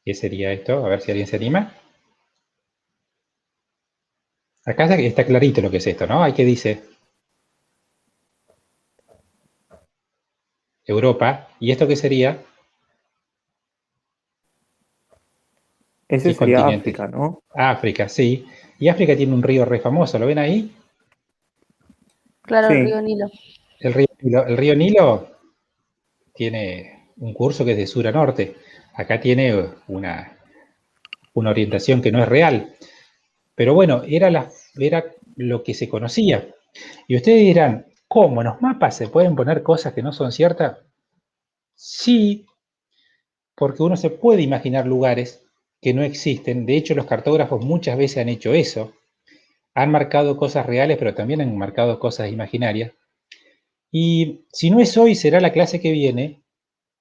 ¿Qué sería esto? A ver si alguien se anima. Acá está clarito lo que es esto, ¿no? Ahí que dice Europa. ¿Y esto qué sería? Ese ¿Qué sería continente? África, ¿no? África, sí. Y África tiene un río re famoso, ¿lo ven ahí? Claro, el río Sí. Nilo. El río Nilo tiene un curso que es de sur a norte. Acá tiene una orientación que no es real. Pero bueno, era lo que se conocía. Y ustedes dirán, ¿cómo? ¿En los mapas se pueden poner cosas que no son ciertas? Sí, porque uno se puede imaginar lugares que no existen. De hecho, los cartógrafos muchas veces han hecho eso. Han marcado cosas reales, pero también han marcado cosas imaginarias. Y si no es hoy, será la clase que viene,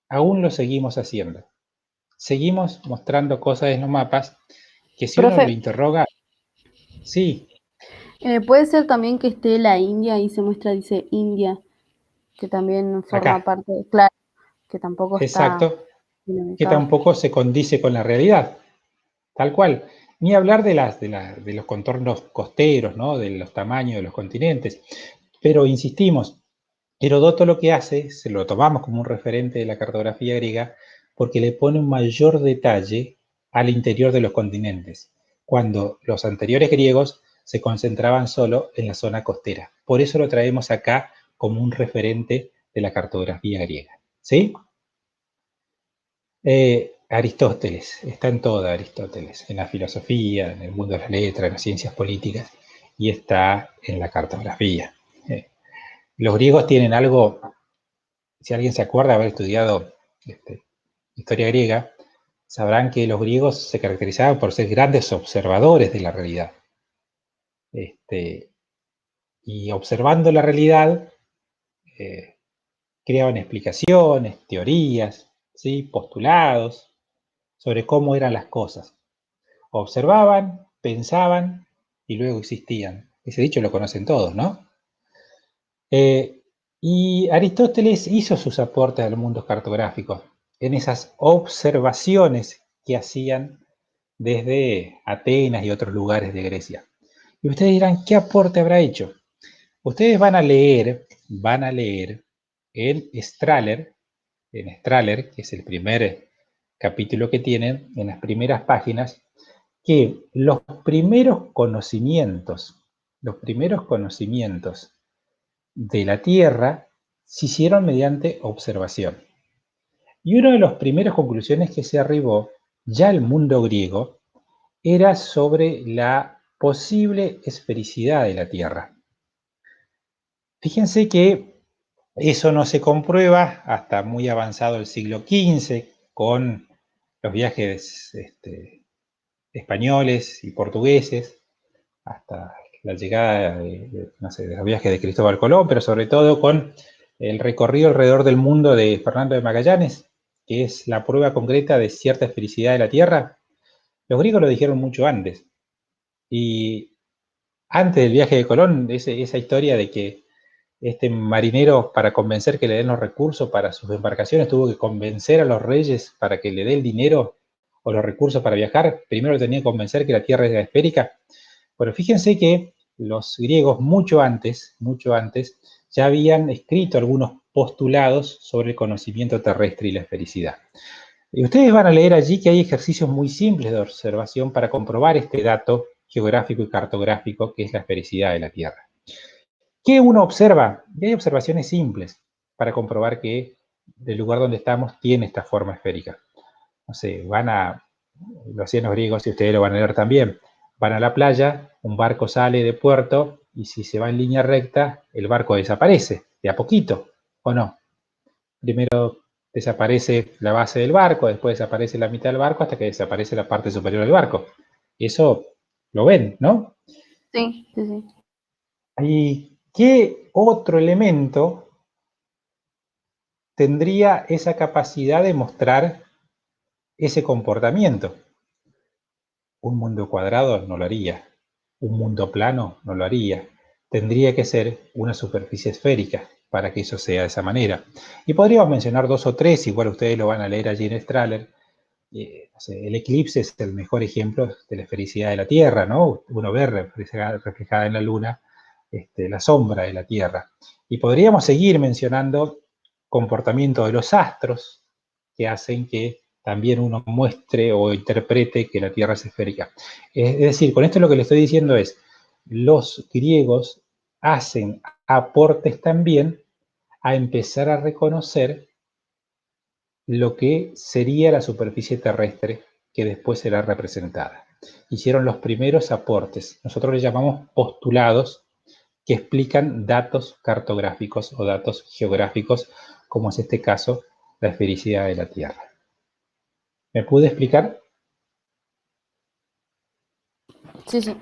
aún lo seguimos haciendo. Seguimos mostrando cosas en los mapas que si uno lo Profe, interroga, sí, puede ser también que esté la India y se muestra, dice India, que también forma acá, parte, claro, que tampoco está exacto, bien que ubicado. tampoco se condice con la realidad, tal cual. Ni hablar de los contornos costeros, ¿no? De los tamaños de los continentes. Pero insistimos, Herodoto lo que hace, se lo tomamos como un referente de la cartografía griega, porque le pone un mayor detalle al interior de los continentes, cuando los anteriores griegos se concentraban solo en la zona costera. Por eso lo traemos acá como un referente de la cartografía griega. ¿Sí? Aristóteles, está en toda Aristóteles, en la filosofía, en el mundo de las letras, en las ciencias políticas, y está en la cartografía. Los griegos tienen algo, si alguien se acuerda de haber estudiado historia griega, sabrán que los griegos se caracterizaban por ser grandes observadores de la realidad. Y observando la realidad, creaban explicaciones, teorías, ¿sí? Postulados sobre cómo eran las cosas. Observaban, pensaban y luego existían. Ese dicho lo conocen todos, ¿no? Y Aristóteles hizo sus aportes al mundo cartográfico en esas observaciones que hacían desde Atenas y otros lugares de Grecia. Y ustedes dirán, ¿qué aporte habrá hecho? Ustedes van a leer en Strahler, que es el primer capítulo que tienen, en las primeras páginas, que los primeros conocimientos de la Tierra se hicieron mediante observación. Y una de las primeras conclusiones que se arribó ya al mundo griego era sobre la posible esfericidad de la Tierra. Fíjense que eso no se comprueba hasta muy avanzado el siglo XV con los viajes españoles y portugueses, hasta la llegada de los viajes de Cristóbal Colón, pero sobre todo con el recorrido alrededor del mundo de Fernando de Magallanes, que es la prueba concreta de cierta esfericidad de la Tierra, los griegos lo dijeron mucho antes. Y antes del viaje de Colón, esa historia de que este marinero, para convencer que le den los recursos para sus embarcaciones, tuvo que convencer a los reyes para que le dé el dinero o los recursos para viajar. Primero tenía que convencer que la Tierra era esférica. Bueno, fíjense que los griegos mucho antes, ya habían escrito algunos postulados sobre el conocimiento terrestre y la esfericidad. Y ustedes van a leer allí que hay ejercicios muy simples de observación para comprobar este dato geográfico y cartográfico que es la esfericidad de la Tierra. ¿Qué uno observa? Y hay observaciones simples para comprobar que el lugar donde estamos tiene esta forma esférica. No sé, lo hacían los griegos y ustedes lo van a leer también. Van a la playa, un barco sale de puerto y si se va en línea recta, el barco desaparece, de a poquito, ¿o no? Primero desaparece la base del barco, después desaparece la mitad del barco hasta que desaparece la parte superior del barco. Eso lo ven, ¿no? Sí, sí, sí. ¿Y qué otro elemento tendría esa capacidad de mostrar ese comportamiento? Un mundo cuadrado no lo haría. Un mundo plano no lo haría. Tendría que ser una superficie esférica para que eso sea de esa manera. Y podríamos mencionar 2 o 3, igual ustedes lo van a leer allí en Strahler. No sé, el eclipse es el mejor ejemplo de la esfericidad de la Tierra, ¿no? Uno ve reflejada en la Luna la sombra de la Tierra. Y podríamos seguir mencionando comportamiento de los astros que hacen que también uno muestre o interprete que la Tierra es esférica. Es decir, con esto lo que le estoy diciendo es, los griegos hacen aportes también a empezar a reconocer lo que sería la superficie terrestre que después será representada. Hicieron los primeros aportes, nosotros les llamamos postulados, que explican datos cartográficos o datos geográficos, como es este caso, la esfericidad de la Tierra. ¿Me pude explicar? Sí, sí.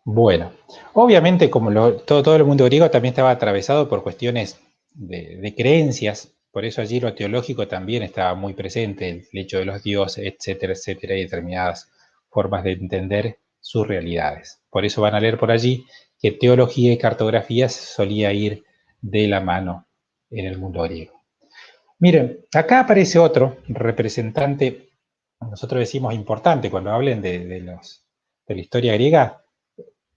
Bueno, obviamente como todo el mundo griego también estaba atravesado por cuestiones de creencias, por eso allí lo teológico también estaba muy presente, el hecho de los dioses, etcétera, etcétera, y determinadas formas de entender sus realidades. Por eso van a leer por allí que teología y cartografía solía ir de la mano en el mundo griego. Miren, acá aparece otro representante, nosotros decimos importante cuando hablen de la historia griega,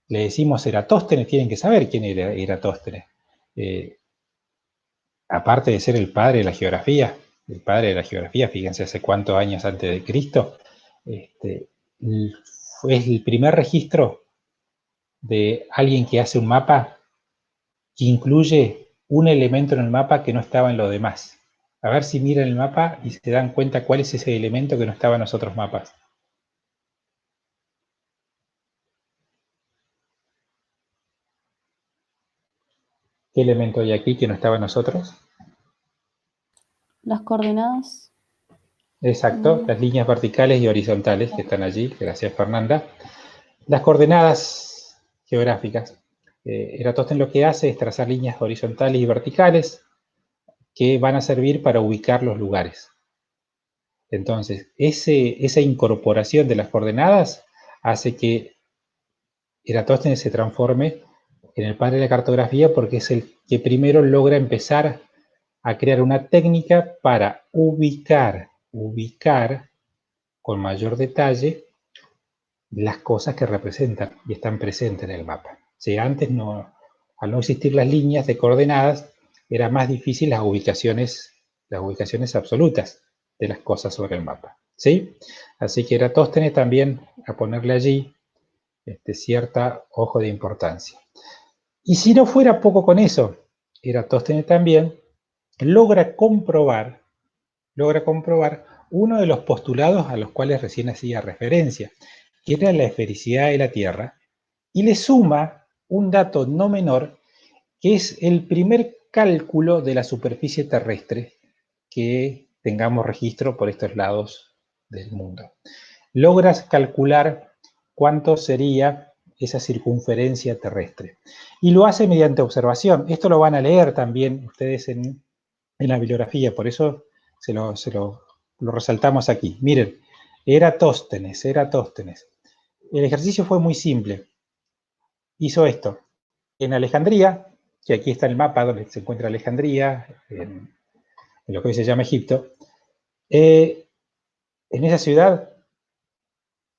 le decimos Eratóstenes, tienen que saber quién era Eratóstenes. Aparte de ser el padre de la geografía, fíjense hace cuántos años antes de Cristo, fue el primer registro de alguien que hace un mapa que incluye un elemento en el mapa que no estaba en los demás. A ver si miran el mapa y se dan cuenta cuál es ese elemento que no estaba en los otros mapas. ¿Qué elemento hay aquí que no estaba en nosotros? Las coordenadas. Exacto, las líneas verticales y horizontales que están allí, gracias Fernanda. Las coordenadas geográficas. Eratóstenes lo que hace es trazar líneas horizontales y verticales que van a servir para ubicar los lugares. Entonces, esa incorporación de las coordenadas hace que Eratóstenes se transforme en el padre de la cartografía porque es el que primero logra empezar a crear una técnica para ubicar con mayor detalle las cosas que representan y están presentes en el mapa. Si antes al no existir las líneas de coordenadas, era más difícil las ubicaciones absolutas de las cosas sobre el mapa. ¿Sí? Así que Eratóstenes también a ponerle allí cierta ojo de importancia. Y si no fuera poco con eso, Eratóstenes también logra comprobar uno de los postulados a los cuales recién hacía referencia, que era la esfericidad de la Tierra, y le suma un dato no menor, que es el primer cálculo de la superficie terrestre que tengamos registro por estos lados del mundo. Logras calcular cuánto sería esa circunferencia terrestre. Y lo hace mediante observación. Esto lo van a leer también ustedes en la bibliografía, por eso lo resaltamos aquí. Miren, Eratóstenes. El ejercicio fue muy simple. Hizo esto. En Alejandría, que aquí está el mapa donde se encuentra Alejandría, en lo que hoy se llama Egipto, en esa ciudad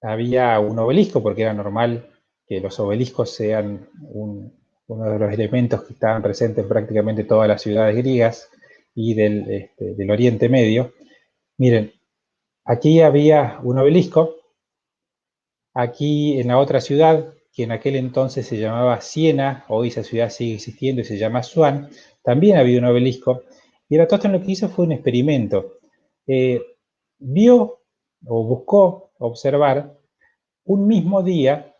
había un obelisco, porque era normal que los obeliscos sean uno de los elementos que estaban presentes en prácticamente todas las ciudades griegas y del Oriente Medio. Miren, aquí había un obelisco, aquí en la otra ciudad, que en aquel entonces se llamaba Siena, hoy esa ciudad sigue existiendo y se llama Asuán, también había un obelisco, y Eratóstenes lo que hizo fue un experimento. Vio o buscó observar un mismo día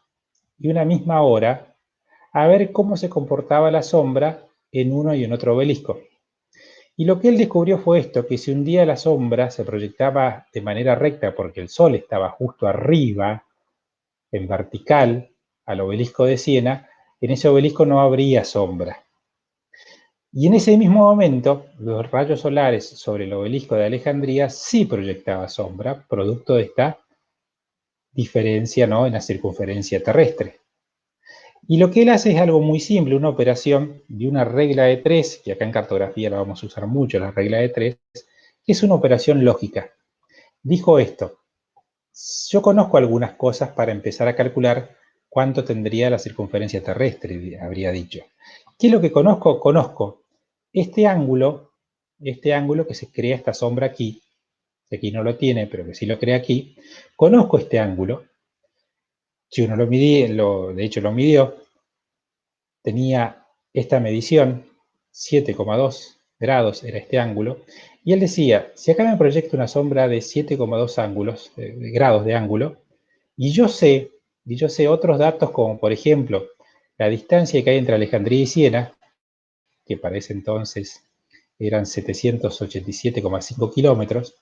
y una misma hora a ver cómo se comportaba la sombra en uno y en otro obelisco. Y lo que él descubrió fue esto, que si un día la sombra se proyectaba de manera recta porque el sol estaba justo arriba, en vertical, al obelisco de Siena, en ese obelisco no habría sombra. Y en ese mismo momento, los rayos solares sobre el obelisco de Alejandría sí proyectaba sombra, producto de esta diferencia, ¿no?, en la circunferencia terrestre. Y lo que él hace es algo muy simple, una operación de una regla de 3, que acá en cartografía la vamos a usar mucho, la regla de 3, que es una operación lógica. Dijo esto: yo conozco algunas cosas para empezar a calcular cuánto tendría la circunferencia terrestre, habría dicho. ¿Qué es lo que conozco? Conozco este ángulo que se crea esta sombra aquí, que aquí no lo tiene, pero que sí lo crea aquí. Conozco este ángulo. Si uno lo midió, de hecho lo midió, tenía esta medición, 7,2 grados era este ángulo, y él decía, si acá me proyecto una sombra de 7,2 grados de ángulo, y yo sé otros datos como por ejemplo la distancia que hay entre Alejandría y Siena, que para ese entonces eran 787,5 kilómetros,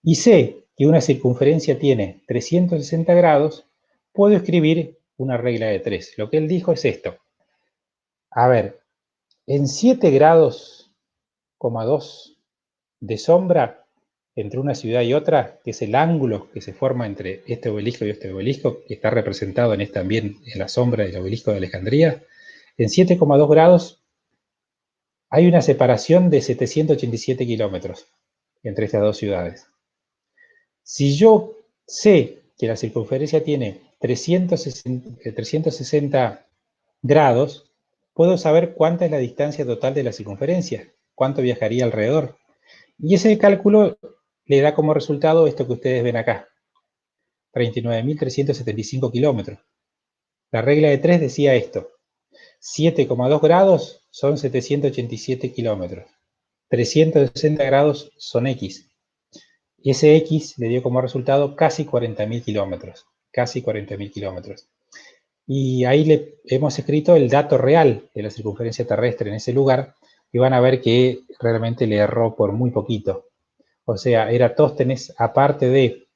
y sé que una circunferencia tiene 360 grados, puedo escribir una regla de 3. Lo que él dijo es esto. A ver, en 7 grados, 2 de sombra entre una ciudad y otra, que es el ángulo que se forma entre este obelisco y este obelisco, que está representado también en la sombra del obelisco de Alejandría, en 7,2 grados hay una separación de 787 kilómetros entre estas dos ciudades. Si yo sé que la circunferencia tiene 360 grados, puedo saber cuánta es la distancia total de la circunferencia, cuánto viajaría alrededor. Y ese cálculo le da como resultado esto que ustedes ven acá, 39.375 kilómetros. La regla de 3 decía esto: 7,2 grados son 787 kilómetros, 360 grados son X. Y ese X le dio como resultado casi 40.000 kilómetros, casi 40.000 kilómetros. Y ahí hemos escrito el dato real de la circunferencia terrestre en ese lugar, y van a ver que realmente le erró por muy poquito. O sea, Eratóstenes, aparte de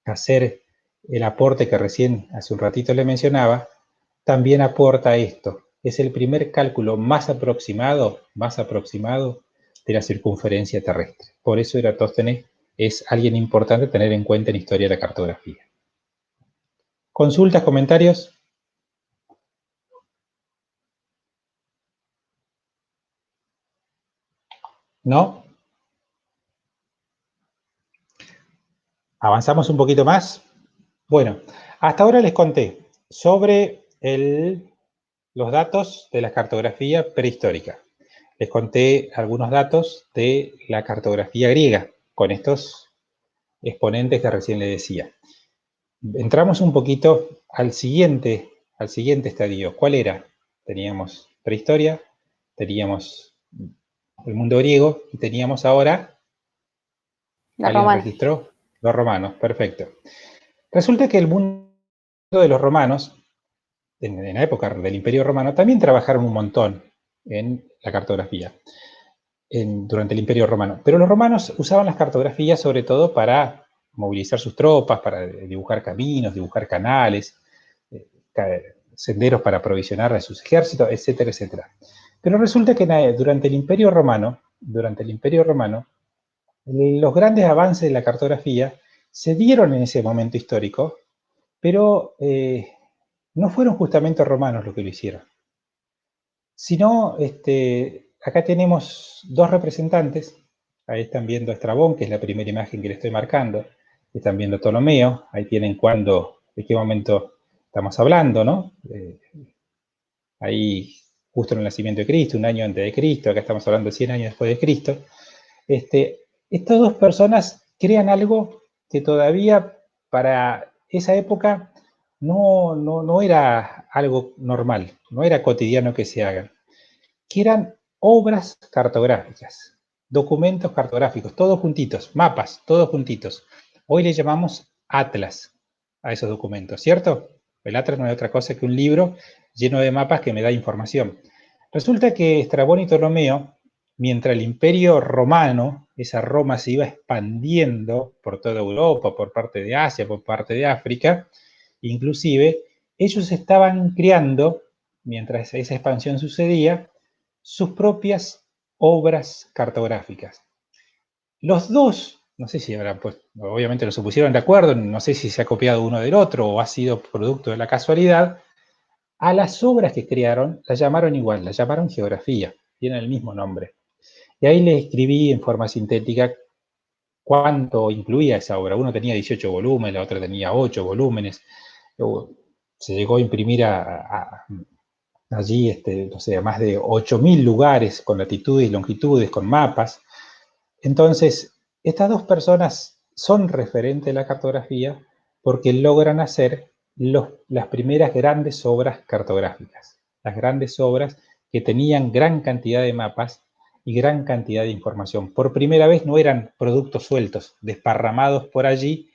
hacer el aporte que recién hace un ratito le mencionaba, también aporta esto. Es el primer cálculo más aproximado de la circunferencia terrestre. Por eso Eratóstenes es alguien importante tener en cuenta en historia de la cartografía. ¿Consultas, comentarios? ¿No? ¿Avanzamos un poquito más? Bueno, hasta ahora les conté sobre los datos de la cartografía prehistórica. Les conté algunos datos de la cartografía griega, con estos exponentes que recién les decía. Entramos un poquito al siguiente estadio. ¿Cuál era? Teníamos prehistoria, teníamos el mundo griego y teníamos ahora... ¿Alguien registró? Los romanos, perfecto. Resulta que el mundo de los romanos, en la época del Imperio Romano, también trabajaron un montón en la cartografía durante el Imperio Romano. Pero los romanos usaban las cartografías sobre todo para movilizar sus tropas, para dibujar caminos, dibujar canales, senderos para aprovisionar a sus ejércitos, etcétera, etcétera. Pero resulta que durante el Imperio Romano, los grandes avances de la cartografía se dieron en ese momento histórico, pero no fueron justamente romanos los que lo hicieron, sino acá tenemos dos representantes. Ahí están viendo a Estrabón, que es la primera imagen que le estoy marcando. Están viendo a Ptolomeo. Ahí tienen de qué momento estamos hablando, ¿no? Ahí justo en el nacimiento de Cristo, un año antes de Cristo. Acá estamos hablando de 100 años después de Cristo. Estas dos personas crean algo que todavía para esa época no era algo normal, no era cotidiano que se hagan, que eran obras cartográficas, documentos cartográficos, todos juntitos, mapas, todos juntitos. Hoy le llamamos atlas a esos documentos, ¿cierto? El atlas no es otra cosa que un libro lleno de mapas que me da información. Resulta que Estrabón y Ptolomeo, mientras el Imperio Romano, esa Roma se iba expandiendo por toda Europa, por parte de Asia, por parte de África, inclusive, ellos estaban creando, mientras esa expansión sucedía, sus propias obras cartográficas. Los dos, no sé si habrán, pues, obviamente lo supusieron de acuerdo, no sé si se ha copiado uno del otro o ha sido producto de la casualidad, a las obras que crearon las llamaron igual, las llamaron geografía, tienen el mismo nombre. Y ahí les escribí en forma sintética cuánto incluía esa obra. Uno tenía 18 volúmenes, la otra tenía 8 volúmenes. Se llegó a imprimir allí, no sé, más de 8.000 lugares con latitudes y longitudes, con mapas. Entonces, estas dos personas son referentes de la cartografía porque logran hacer las primeras grandes obras cartográficas, las grandes obras que tenían gran cantidad de mapas y gran cantidad de información. Por primera vez no eran productos sueltos, desparramados por allí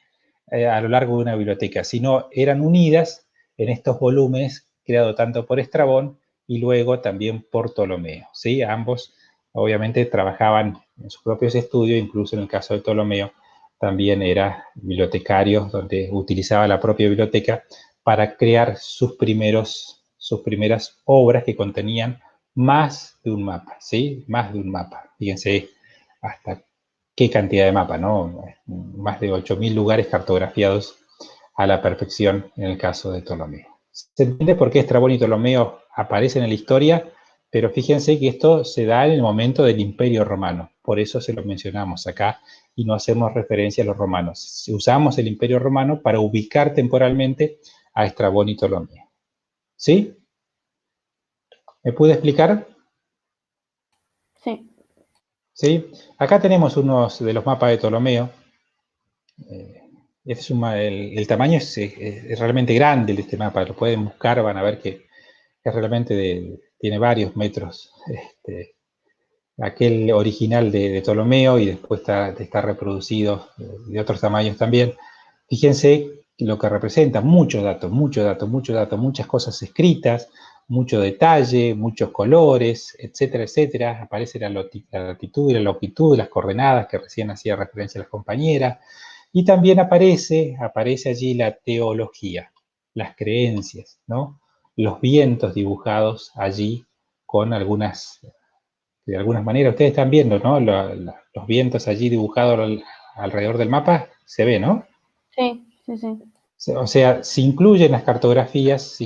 a lo largo de una biblioteca, sino eran unidas en estos volúmenes creados tanto por Estrabón y luego también por Ptolomeo, ¿sí? Ambos obviamente trabajaban en sus propios estudios, incluso en el caso de Ptolomeo también era bibliotecario, donde utilizaba la propia biblioteca para crear sus primeras obras que contenían más de un mapa, ¿sí? Más de un mapa. Fíjense hasta qué cantidad de mapas, ¿no? Más de 8.000 lugares cartografiados a la perfección en el caso de Ptolomeo. ¿Se entiende por qué Estrabón y Ptolomeo aparecen en la historia? Pero fíjense que esto se da en el momento del Imperio Romano. Por eso se lo mencionamos acá y no hacemos referencia a los romanos. Usamos el Imperio Romano para ubicar temporalmente a Estrabón y Ptolomeo. ¿Sí? ¿Me pude explicar? Sí. ¿Sí? Acá tenemos unos de los mapas de Ptolomeo. El tamaño es realmente grande de este mapa. Lo pueden buscar, van a ver que realmente tiene varios metros. Aquel original de Ptolomeo y después está reproducido de otros tamaños también. Fíjense lo que representa, muchos datos, muchas cosas escritas, mucho detalle, muchos colores, etcétera, etcétera. Aparece la latitud y la longitud, las coordenadas que recién hacía referencia a las compañeras. Y también aparece allí la teología, las creencias, ¿no? Los vientos dibujados allí con de alguna manera, ustedes están viendo, ¿no? Los vientos allí dibujados alrededor del mapa, se ve, ¿no? Sí, sí, sí. O sea, se incluyen las cartografías,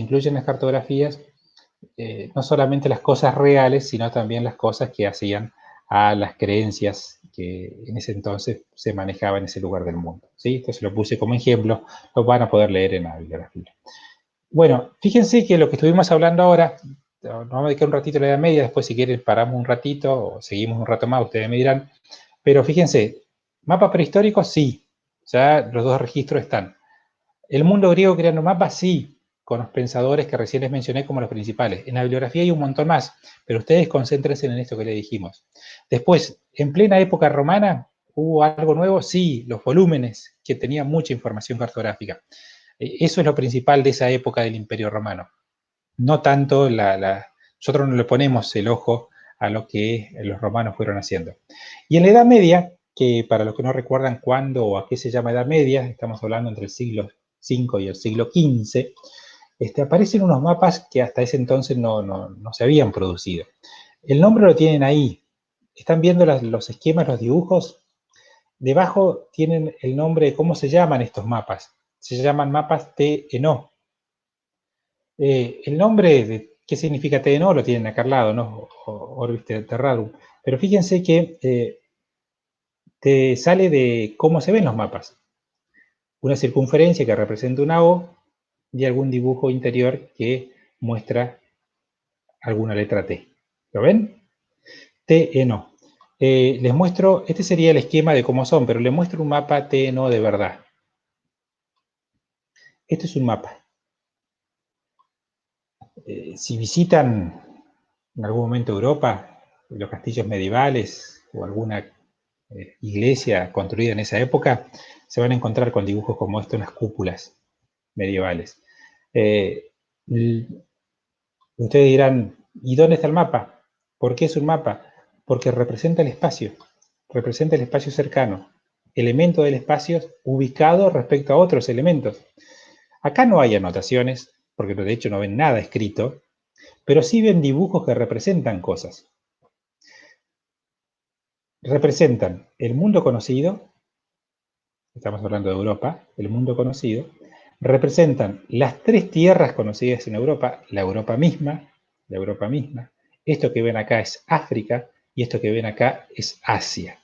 no solamente las cosas reales, sino también las cosas que hacían a las creencias que en ese entonces se manejaban en ese lugar del mundo, ¿sí? Entonces lo puse como ejemplo, lo van a poder leer en la bibliografía. Bueno, fíjense que lo que estuvimos hablando ahora, nos vamos a dedicar un ratito a la Edad Media, después si quieren paramos un ratito o seguimos un rato más, ustedes me dirán, pero fíjense, mapa prehistórico sí, ya los dos registros están. ¿El mundo griego creando mapas? Sí, con los pensadores que recién les mencioné como los principales. En la bibliografía hay un montón más, pero ustedes concéntrense en esto que les dijimos. Después, en plena época romana, ¿hubo algo nuevo? Sí, los volúmenes, que tenían mucha información cartográfica. Eso es lo principal de esa época del Imperio Romano. No tanto nosotros no le ponemos el ojo a lo que los romanos fueron haciendo. Y en la Edad Media, que para los que no recuerdan cuándo o a qué se llama Edad Media, estamos hablando entre el siglo V y el siglo XV, aparecen unos mapas que hasta ese entonces no se habían producido. El nombre lo tienen ahí. ¿Están viendo los esquemas, los dibujos? Debajo tienen el nombre de cómo se llaman estos mapas. Se llaman mapas TNO. El nombre de qué significa TNO lo tienen acá al lado, ¿no? Orbis Terrarum. Pero fíjense que te sale de cómo se ven los mapas. Una circunferencia que representa una O y algún dibujo interior que muestra alguna letra T. ¿Lo ven? TNO. Les muestro, este sería el esquema de cómo son, pero les muestro un mapa TNO de verdad. Este es un mapa. Si visitan en algún momento Europa, los castillos medievales o alguna iglesia construida en esa época, se van a encontrar con dibujos como estos, unas cúpulas medievales. Ustedes dirán, ¿y dónde está el mapa? ¿Por qué es un mapa? Porque representa el espacio cercano, elemento del espacio ubicado respecto a otros elementos. Acá no hay anotaciones, porque de hecho no ven nada escrito, pero sí ven dibujos que representan cosas. Representan el mundo conocido, estamos hablando de Europa, el mundo conocido, representan las 3 tierras conocidas en Europa, la Europa misma, esto que ven acá es África y esto que ven acá es Asia.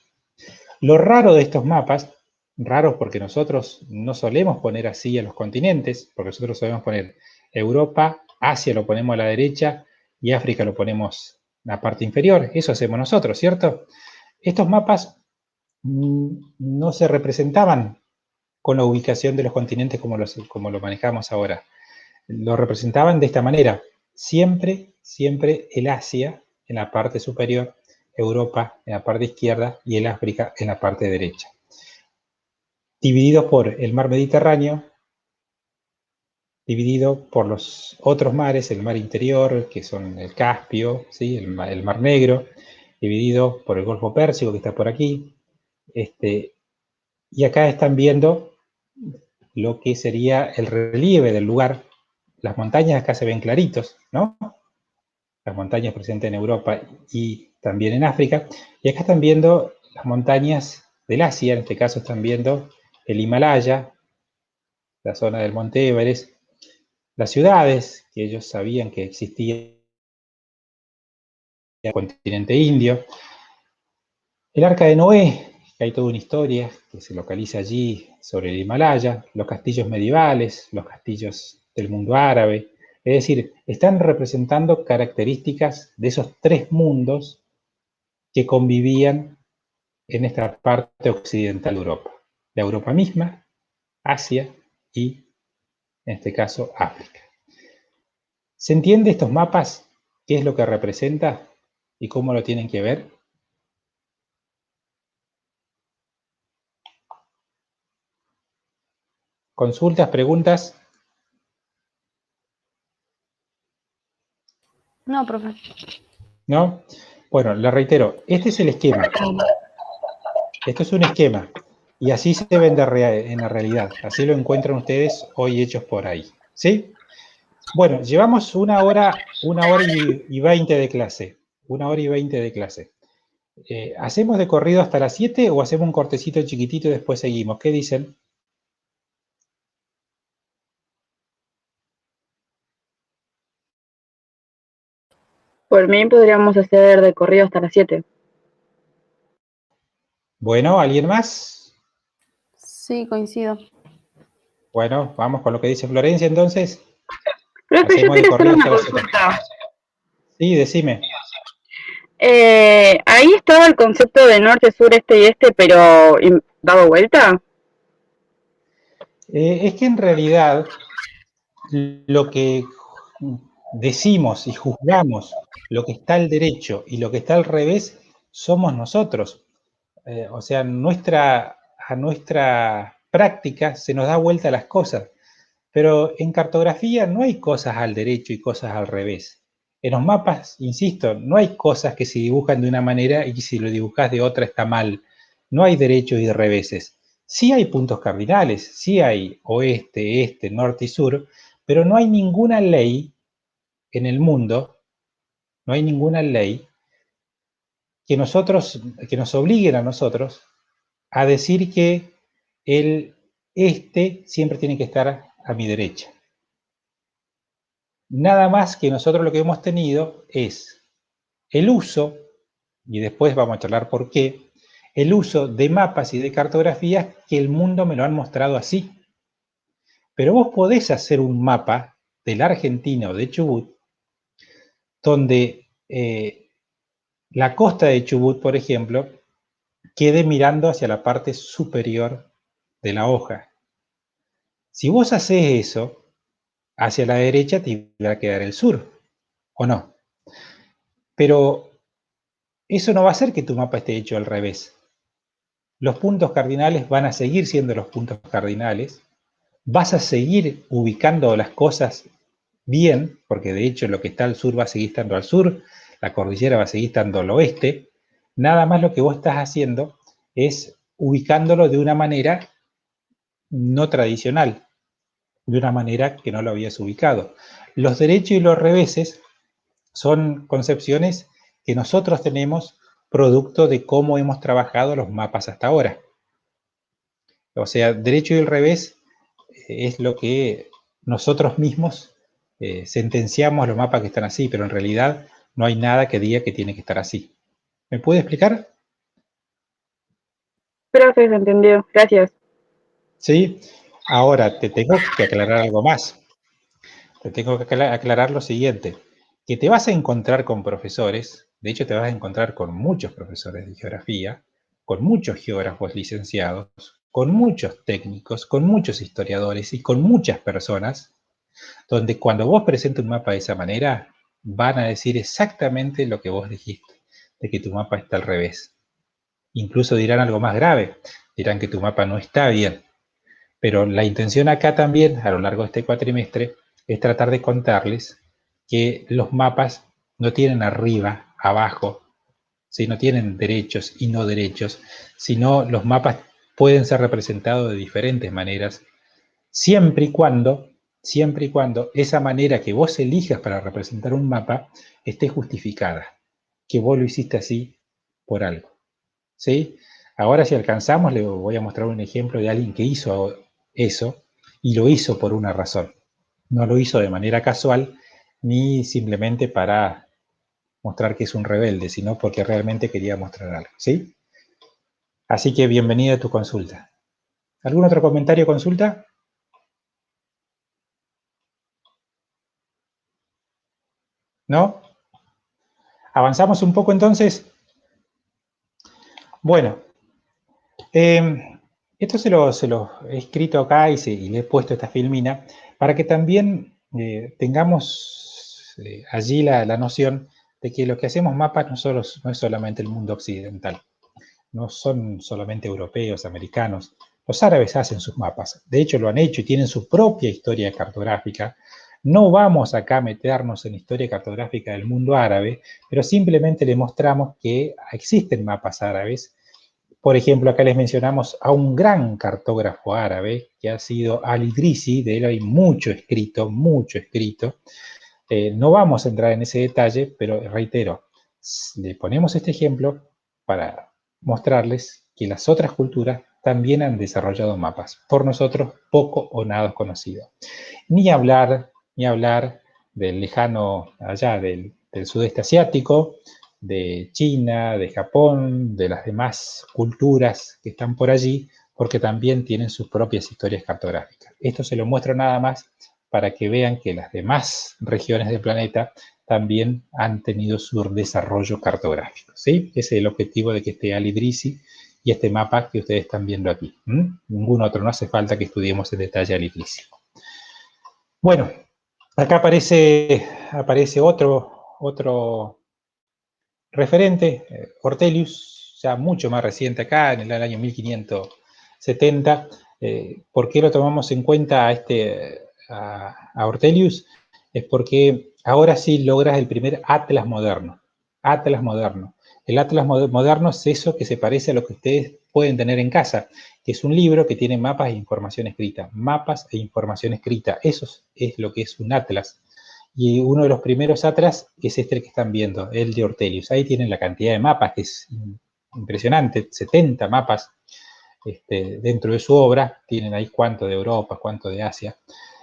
Lo raro de estos mapas, raros porque nosotros no solemos poner así a los continentes, porque nosotros solemos poner Europa, Asia lo ponemos a la derecha y África lo ponemos en la parte inferior, eso hacemos nosotros, ¿cierto? Estos mapas no se representaban con la ubicación de los continentes como lo manejamos ahora. Lo representaban de esta manera. Siempre el Asia en la parte superior, Europa en la parte izquierda y el África en la parte derecha. Divididos por el mar Mediterráneo, dividido por los otros mares, el mar interior, que son el Caspio, ¿sí? el mar Negro, dividido por el Golfo Pérsico, que está por aquí. Y acá están viendo lo que sería el relieve del lugar. Las montañas acá se ven claritos, ¿no? Las montañas presentes en Europa y también en África. Y acá están viendo las montañas del Asia, en este caso están viendo el Himalaya, la zona del Monte Everest, las ciudades que ellos sabían que existían en el continente indio, el Arca de Noé, que hay toda una historia que se localiza allí sobre el Himalaya, los castillos medievales, los castillos del mundo árabe. Es decir, están representando características de esos 3 mundos que convivían en esta parte occidental de Europa. La Europa misma, Asia y, en este caso, África. ¿Se entiende estos mapas? ¿Qué es lo que representa y cómo lo tienen que ver? ¿Consultas, preguntas? No, profe. ¿No? Bueno, le reitero, este es el esquema. Esto es un esquema. Y así se ven en la realidad. Así lo encuentran ustedes hoy hechos por ahí. ¿Sí? Bueno, llevamos 1 hora y 20 de clase. 1 hora y 20 de clase. ¿Hacemos de corrido hasta las 7 o hacemos un cortecito chiquitito y después seguimos? ¿Qué dicen? Por mí podríamos hacer de corrido hasta las 7. Bueno, ¿alguien más? Sí, coincido. Bueno, vamos con lo que dice Florencia entonces. Profe, yo Hacemos de quería hacer corrido una hasta las 7. consulta. Sí, decime. Ahí estaba el concepto de norte, sur, este y este, pero ¿dado vuelta? Es que en realidad lo que decimos y juzgamos, lo que está al derecho y lo que está al revés, somos nosotros. O sea, a nuestra práctica se nos da vuelta las cosas. Pero en cartografía no hay cosas al derecho y cosas al revés. En los mapas, insisto, no hay cosas que se dibujan de una manera y si lo dibujas de otra está mal. No hay derechos y reveses. Sí hay puntos cardinales, sí hay oeste, este, norte y sur, Pero no hay ninguna ley en el mundo, no hay ninguna ley que nos obliguen a nosotros a decir que el siempre tiene que estar a mi derecha. Nada más que nosotros lo que hemos tenido es el uso, y después vamos a charlar por qué, el uso de mapas y de cartografías que el mundo me lo han mostrado así. Pero vos podés hacer un mapa de la Argentina o de Chubut, donde la costa de Chubut, por ejemplo, quede mirando hacia la parte superior de la hoja. Si vos haces eso, hacia la derecha te va a quedar el sur, ¿o no? Pero eso no va a hacer que tu mapa esté hecho al revés. Los puntos cardinales van a seguir siendo los puntos cardinales, vas a seguir ubicando las cosas bien, porque de hecho lo que está al sur va a seguir estando al sur, la cordillera va a seguir estando al oeste, nada más lo que vos estás haciendo es ubicándolo de una manera no tradicional, de una manera que no lo habías ubicado. Los derechos y los reveses son concepciones que nosotros tenemos producto de cómo hemos trabajado los mapas hasta ahora. O sea, derecho y el revés es lo que nosotros mismos sentenciamos los mapas que están así, pero en realidad no hay nada que diga que tiene que estar así. ¿Me puede explicar? Profe, se entendió. Gracias. Sí. Ahora, te tengo que aclarar algo más. Te tengo que aclarar lo siguiente, que te vas a encontrar con profesores, de hecho te vas a encontrar con muchos profesores de geografía, con muchos geógrafos licenciados, con muchos técnicos, con muchos historiadores y con muchas personas, donde cuando vos presentes un mapa de esa manera, van a decir exactamente lo que vos dijiste, de que tu mapa está al revés. Incluso dirán algo más grave, dirán que tu mapa no está bien. Pero la intención acá también, a lo largo de este cuatrimestre, es tratar de contarles que los mapas no tienen arriba, abajo, ¿sí? No tienen derechos y no derechos, sino los mapas pueden ser representados de diferentes maneras, siempre y cuando esa manera que vos elijas para representar un mapa esté justificada, que vos lo hiciste así por algo, ¿sí? Ahora si alcanzamos, le voy a mostrar un ejemplo de alguien que hizo eso, y lo hizo por una razón. No lo hizo de manera casual, ni simplemente para mostrar que es un rebelde, sino porque realmente quería mostrar algo, ¿sí? Así que bienvenida a tu consulta. ¿Algún otro comentario o consulta? ¿No? ¿Avanzamos un poco entonces? Bueno, esto se lo he escrito acá y le he puesto esta filmina para que también tengamos allí la noción de que lo que hacemos mapas no es solamente el mundo occidental, no son solamente europeos, americanos. Los árabes hacen sus mapas, de hecho lo han hecho y tienen su propia historia cartográfica. No vamos acá a meternos en historia cartográfica del mundo árabe, pero simplemente le mostramos que existen mapas árabes. Por ejemplo, acá les mencionamos a un gran cartógrafo árabe que ha sido Al-Idrisi, de él hay mucho escrito, mucho escrito. No vamos a entrar en ese detalle, pero reitero, le ponemos este ejemplo para mostrarles que las otras culturas también han desarrollado mapas, por nosotros poco o nada conocido. Ni hablar del lejano allá, del sudeste asiático, de China, de Japón, de las demás culturas que están por allí, porque también tienen sus propias historias cartográficas. Esto se lo muestro nada más para que vean que las demás regiones del planeta también han tenido su desarrollo cartográfico, ¿sí? Ese es el objetivo de que esté Al-Idrisi y este mapa que ustedes están viendo aquí. Ningún otro, no hace falta que estudiemos en detalle Al-Idrisi. Bueno, acá aparece otro referente, Ortelius, ya mucho más reciente acá, en el año 1570. ¿Por qué lo tomamos en cuenta a Ortelius? Es porque ahora sí logras el primer atlas moderno. El Atlas moderno es eso que se parece a lo que ustedes pueden tener en casa, que es un libro que tiene mapas e información escrita. Mapas e información escrita, eso es lo que es un atlas. Y uno de los primeros atlas es este que están viendo, el de Ortelius. Ahí tienen la cantidad de mapas, que es impresionante, 70 mapas dentro de su obra. Tienen ahí cuánto de Europa, cuánto de Asia.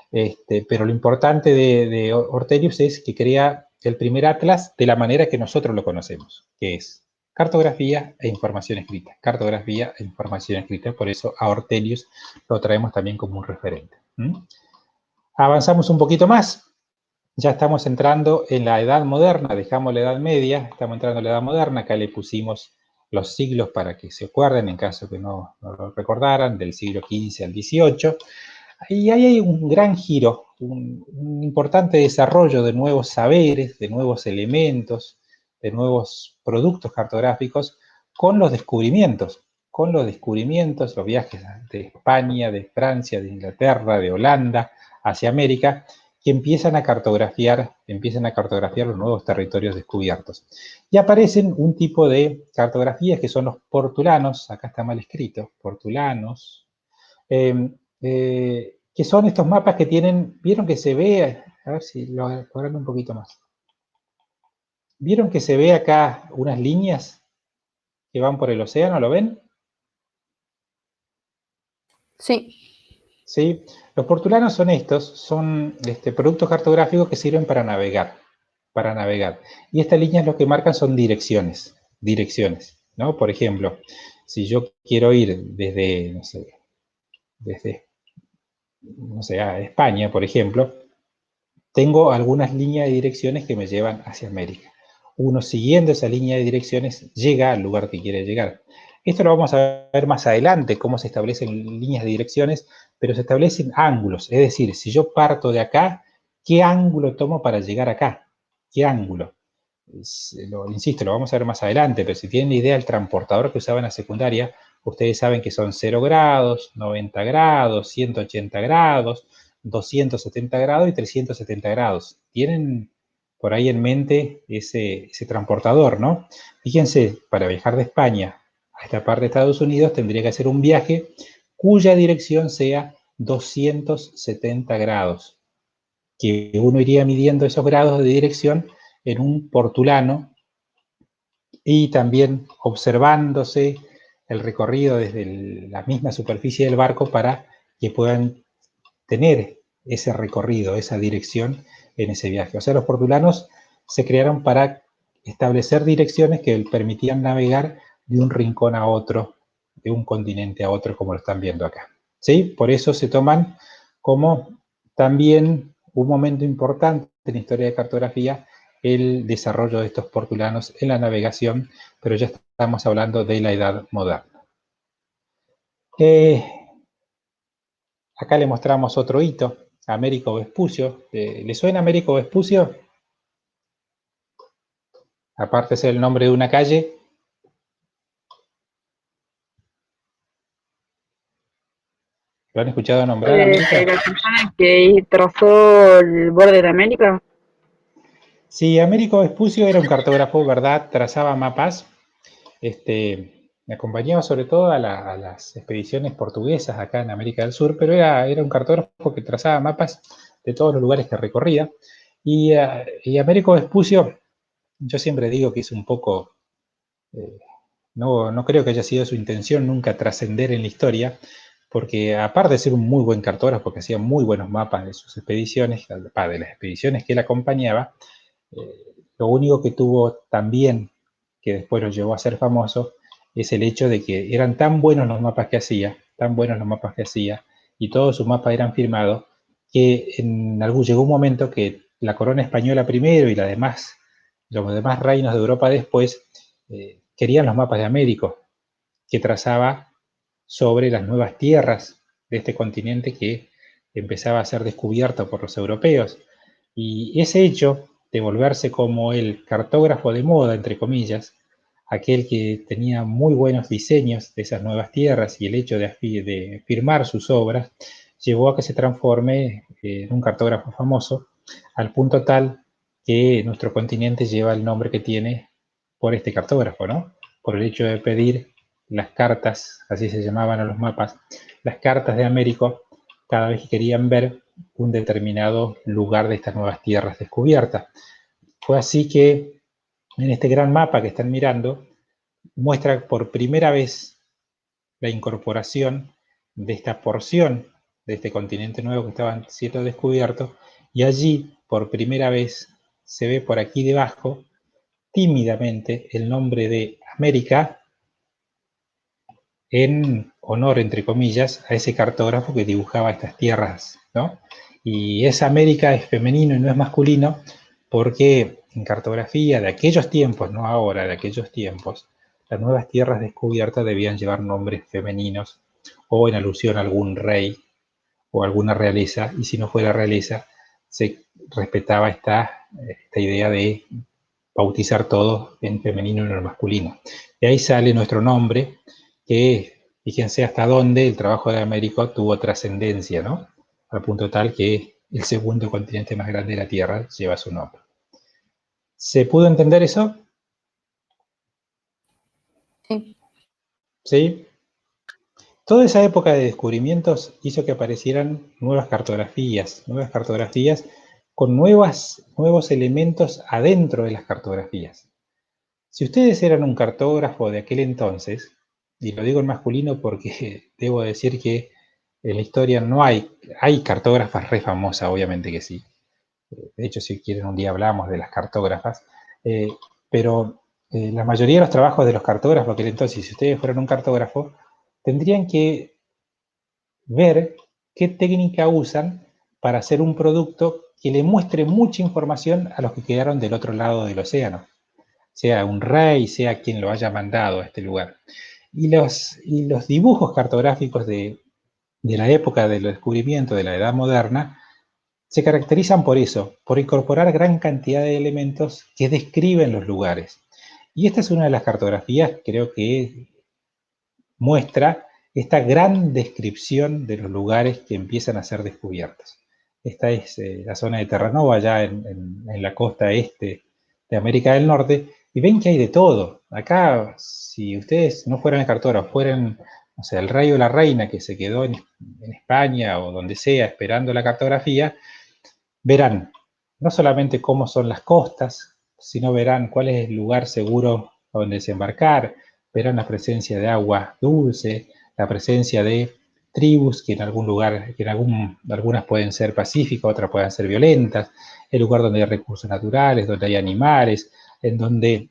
Pero lo importante de Ortelius es que crea el primer atlas de la manera que nosotros lo conocemos, que es cartografía e información escrita. Cartografía e información escrita, por eso a Ortelius lo traemos también como un referente. Avanzamos un poquito más. Ya estamos entrando en la Edad Moderna, dejamos la Edad Media, estamos entrando en la Edad Moderna, acá le pusimos los siglos para que se acuerden, en caso que no lo recordaran, del siglo XV al XVIII. Y ahí hay un gran giro, un importante desarrollo de nuevos saberes, de nuevos elementos, de nuevos productos cartográficos, con los descubrimientos, los viajes de España, de Francia, de Inglaterra, de Holanda, hacia América, que empiezan a cartografiar los nuevos territorios descubiertos. Y aparecen un tipo de cartografías que son los portulanos, acá está mal escrito, portulanos, que son estos mapas que tienen, vieron que se ve, a ver si lo agarran un poquito más. ¿Vieron que se ve acá unas líneas que van por el océano? ¿Lo ven? Sí. ¿Sí? Los portulanos son estos, son productos cartográficos que sirven para navegar. Y estas líneas lo que marcan son direcciones, ¿no? Por ejemplo, si yo quiero ir desde, no sé, a España, por ejemplo, tengo algunas líneas de direcciones que me llevan hacia América. Uno siguiendo esa línea de direcciones llega al lugar que quiere llegar. Esto lo vamos a ver más adelante, cómo se establecen líneas de direcciones, pero se establecen ángulos. Es decir, si yo parto de acá, ¿qué ángulo tomo para llegar acá? ¿Qué ángulo? Insisto, lo vamos a ver más adelante, pero si tienen idea del transportador que usaba en la secundaria, ustedes saben que son 0 grados, 90 grados, 180 grados, 270 grados y 370 grados. Tienen por ahí en mente ese transportador, ¿no? Fíjense, para viajar de España a esta parte de Estados Unidos tendría que hacer un viaje cuya dirección sea 270 grados, que uno iría midiendo esos grados de dirección en un portulano y también observándose el recorrido desde la misma superficie del barco para que puedan tener ese recorrido, esa dirección en ese viaje. O sea, los portulanos se crearon para establecer direcciones que permitían navegar de un rincón a otro, de un continente a otro, como lo están viendo acá. ¿Sí? Por eso se toman como también un momento importante en la historia de cartografía el desarrollo de estos portulanos en la navegación, pero ya estamos hablando de la Edad Moderna. Acá le mostramos otro hito, Américo Vespucio. ¿Le suena Américo Vespucio? Aparte de ser el nombre de una calle. ¿Lo han escuchado nombrar, Américo? ¿La persona que trazó el borde de América? Sí, Américo Vespucio era un cartógrafo, ¿verdad? Trazaba mapas. Me acompañaba sobre todo a las expediciones portuguesas acá en América del Sur, pero era un cartógrafo que trazaba mapas de todos los lugares que recorría. Y Américo Vespucio, yo siempre digo que es un poco, no creo que haya sido su intención nunca trascender en la historia, porque aparte de ser un muy buen cartógrafo, porque hacía muy buenos mapas de sus expediciones, de las expediciones que él acompañaba, lo único que tuvo también, que después lo llevó a ser famoso, es el hecho de que eran tan buenos los mapas que hacía, y todos sus mapas eran firmados, que llegó un momento que la corona española primero y los demás reinos de Europa después querían los mapas de Américo, que trazaba sobre las nuevas tierras de este continente que empezaba a ser descubierto por los europeos. Y ese hecho de volverse como el cartógrafo de moda, entre comillas, aquel que tenía muy buenos diseños de esas nuevas tierras y el hecho de firmar sus obras, llevó a que se transforme en un cartógrafo famoso, al punto tal que nuestro continente lleva el nombre que tiene por este cartógrafo, ¿no? Por el hecho de pedir las cartas, así se llamaban a los mapas, las cartas de Américo, cada vez que querían ver un determinado lugar de estas nuevas tierras descubiertas. Fue así que en este gran mapa que están mirando, muestra por primera vez la incorporación de esta porción de este continente nuevo que estaban siendo descubiertos, y allí por primera vez se ve por aquí debajo tímidamente el nombre de América, en honor, entre comillas, a ese cartógrafo que dibujaba estas tierras, ¿no? Y esa América es femenino y no es masculino, porque en cartografía de aquellos tiempos, no ahora, de aquellos tiempos, las nuevas tierras descubiertas debían llevar nombres femeninos o en alusión a algún rey o alguna realeza, y si no fuera realeza, se respetaba esta idea de bautizar todo en femenino y no en masculino. De ahí sale nuestro nombre, que fíjense hasta dónde el trabajo de Américo tuvo trascendencia, ¿no? Al punto tal que el segundo continente más grande de la Tierra lleva su nombre. ¿Se pudo entender eso? Sí. ¿Sí? Toda esa época de descubrimientos hizo que aparecieran nuevas cartografías con nuevos elementos adentro de las cartografías. Si ustedes eran un cartógrafo de aquel entonces, y lo digo en masculino porque debo decir que en la historia no hay cartógrafas re famosas, obviamente que sí. De hecho, si quieren un día hablamos de las cartógrafas, pero la mayoría de los trabajos de los cartógrafos de aquel entonces, si ustedes fueran un cartógrafo, tendrían que ver qué técnica usan para hacer un producto que le muestre mucha información a los que quedaron del otro lado del océano, sea un rey, sea quien lo haya mandado a este lugar. Y los dibujos cartográficos de la época del descubrimiento de la Edad Moderna se caracterizan por eso, por incorporar gran cantidad de elementos que describen los lugares. Y esta es una de las cartografías, creo que muestra esta gran descripción de los lugares que empiezan a ser descubiertos. Esta es la zona de Terranova, allá en la costa este de América del Norte, y ven que hay de todo. Acá, si ustedes no fueran el cartógrafo, fueran, o sea, el rey o la reina que se quedó en España o donde sea esperando la cartografía, verán no solamente cómo son las costas, sino verán cuál es el lugar seguro a donde desembarcar, verán la presencia de agua dulce, la presencia de tribus que en algún lugar, que algunas pueden ser pacíficas, otras pueden ser violentas, el lugar donde hay recursos naturales, donde hay animales, en donde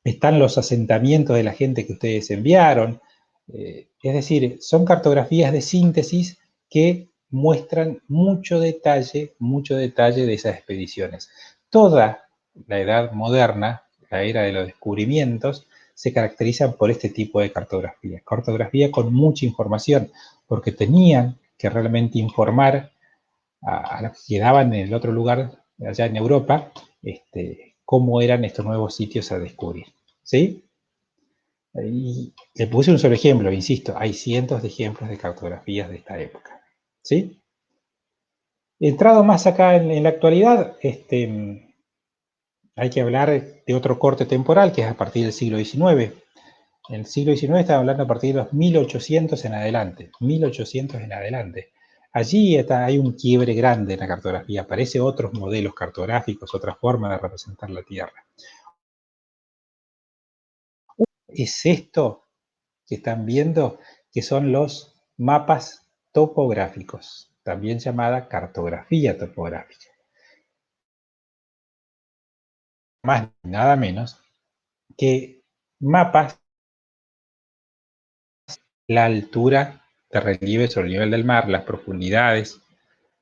están los asentamientos de la gente que ustedes enviaron. Es decir, son cartografías de síntesis que muestran mucho detalle de esas expediciones. Toda la edad moderna, la era de los descubrimientos, se caracterizan por este tipo de cartografía con mucha información, porque tenían que realmente informar a los que quedaban en el otro lugar, allá en Europa, cómo eran estos nuevos sitios a descubrir. ¿Sí? Y le puse un solo ejemplo, insisto, hay cientos de ejemplos de cartografías de esta época. ¿Sí? Entrado más acá en la actualidad, hay que hablar de otro corte temporal, que es a partir del siglo XIX. En el siglo XIX estamos hablando a partir de los 1800 en adelante. 1800 en adelante. Allí hay un quiebre grande en la cartografía. Aparecen otros modelos cartográficos, otras formas de representar la Tierra. Es esto que están viendo, que son los mapas topográficos, también llamada cartografía topográfica. Más ni nada menos que mapas la altura de relieve sobre el nivel del mar, las profundidades,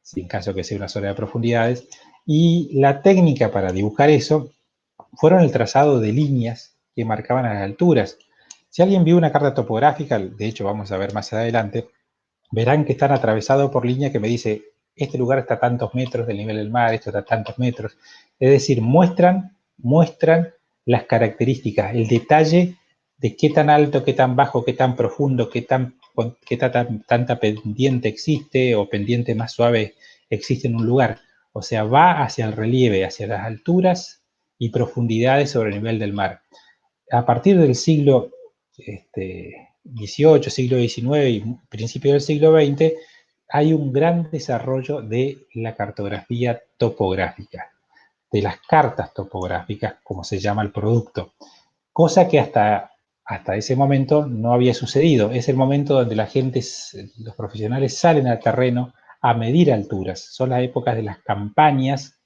si en caso que sea una zona de profundidades, y la técnica para dibujar eso fueron el trazado de líneas que marcaban las alturas. Si alguien vio una carta topográfica, de hecho vamos a ver más adelante, verán que están atravesados por líneas que me dice, este lugar está a tantos metros del nivel del mar, esto está a tantos metros. Es decir, muestran las características, el detalle de qué tan alto, qué tan bajo, qué tan profundo, qué tanta pendiente existe o pendiente más suave existe en un lugar. O sea, va hacia el relieve, hacia las alturas y profundidades sobre el nivel del mar. a partir del siglo XVIII, siglo XIX y principio del siglo XX, hay un gran desarrollo de la cartografía topográfica, de las cartas topográficas, como se llama el producto, cosa que hasta ese momento no había sucedido. Es el momento donde la gente, los profesionales salen al terreno a medir alturas. Son las épocas de las campañas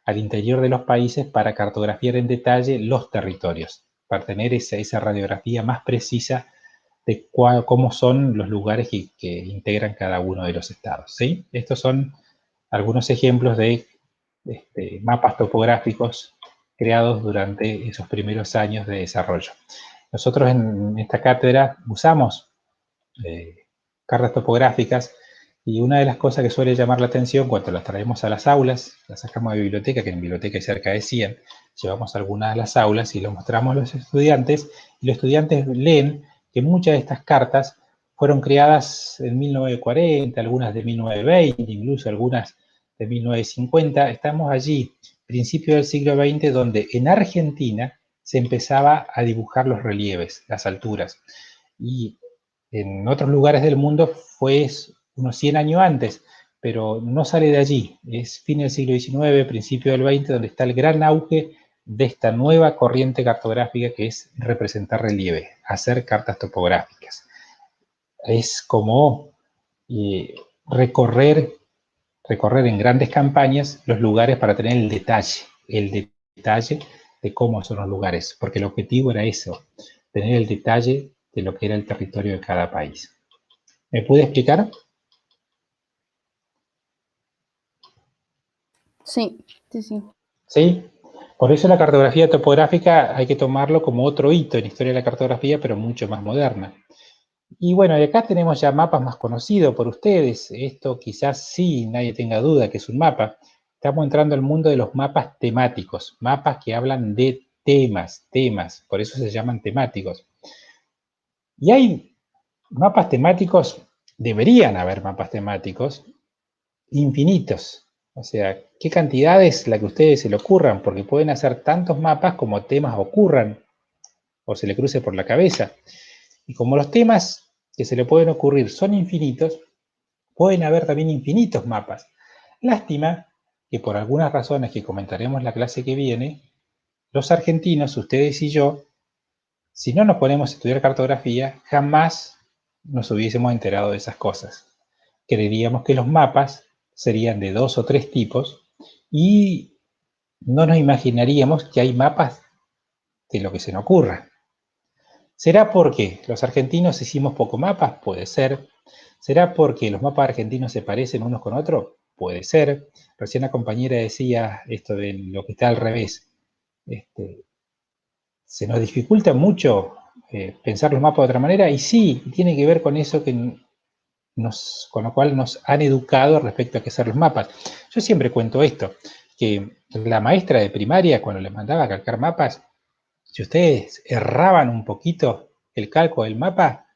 al interior de los países para cartografiar en detalle los territorios, para tener esa radiografía más precisa de cómo son los lugares que integran cada uno de los estados, ¿sí? Estos son algunos ejemplos de mapas topográficos creados durante esos primeros años de desarrollo. Nosotros en esta cátedra usamos cartas topográficas, y una de las cosas que suele llamar la atención cuando las traemos a las aulas, las sacamos de biblioteca, que en biblioteca hay cerca de 100, llevamos algunas a las aulas y lo mostramos a los estudiantes, y los estudiantes leen que muchas de estas cartas fueron creadas en 1940, algunas de 1920, incluso algunas de 1950. Estamos allí, principio del siglo XX, donde en Argentina se empezaba a dibujar los relieves, las alturas. Y en otros lugares del mundo fue unos 100 años antes, pero no sale de allí. Es fin del siglo XIX, principio del XX, donde está el gran auge de esta nueva corriente cartográfica que es representar relieve, hacer cartas topográficas. Es como recorrer en grandes campañas los lugares para tener el detalle de cómo son los lugares, porque el objetivo era eso, tener el detalle de lo que era el territorio de cada país. ¿Me puede explicar? Sí, sí, sí. ¿Sí? Por eso la cartografía topográfica hay que tomarlo como otro hito en la historia de la cartografía, pero mucho más moderna. Y bueno, y acá tenemos ya mapas más conocidos por ustedes. Esto quizás sí, nadie tenga duda que es un mapa. Estamos entrando al mundo de los mapas temáticos, mapas que hablan de temas, por eso se llaman temáticos. Y hay mapas temáticos, deberían haber mapas temáticos infinitos. O sea, ¿qué cantidad es la que a ustedes se le ocurran? Porque pueden hacer tantos mapas como temas ocurran o se le cruce por la cabeza. Y como los temas que se le pueden ocurrir son infinitos, pueden haber también infinitos mapas. Lástima que por algunas razones que comentaremos en la clase que viene, los argentinos, ustedes y yo, si no nos ponemos a estudiar cartografía, jamás nos hubiésemos enterado de esas cosas. Creeríamos que los mapas serían de 2 o 3 tipos y no nos imaginaríamos que hay mapas de lo que se nos ocurra. ¿Será porque los argentinos hicimos poco mapas? Puede ser. ¿Será porque los mapas argentinos se parecen unos con otros? Puede ser. Recién la compañera decía esto de lo que está al revés. Se nos dificulta mucho pensar los mapas de otra manera, y sí, tiene que ver con eso con lo cual nos han educado respecto a qué hacer los mapas. Yo siempre cuento esto, que la maestra de primaria, cuando les mandaba a calcar mapas, si ustedes erraban un poquito el calco del mapa,